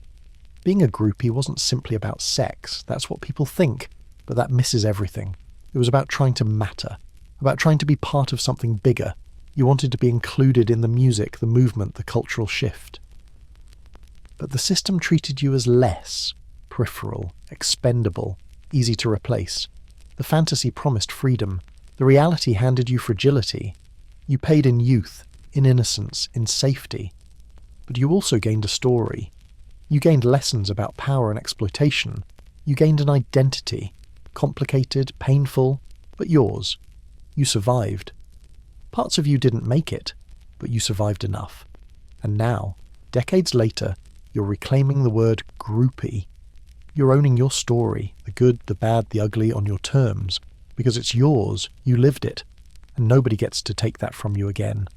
Being a groupie wasn't simply about sex. That's what people think, but that misses everything. It was about trying to matter, about trying to be part of something bigger. You wanted to be included in the music, the movement, the cultural shift. But the system treated you as less, peripheral, expendable, easy to replace. The fantasy promised freedom. The reality handed you fragility. You paid in youth, in innocence, in safety. But you also gained a story. You gained lessons about power and exploitation. You gained an identity, complicated, painful, but yours. You survived. Parts of you didn't make it, but you survived enough. And now, decades later, you're reclaiming the word groupie. You're owning your story, the good, the bad, the ugly, on your terms, because it's yours, you lived it, and nobody gets to take that from you again.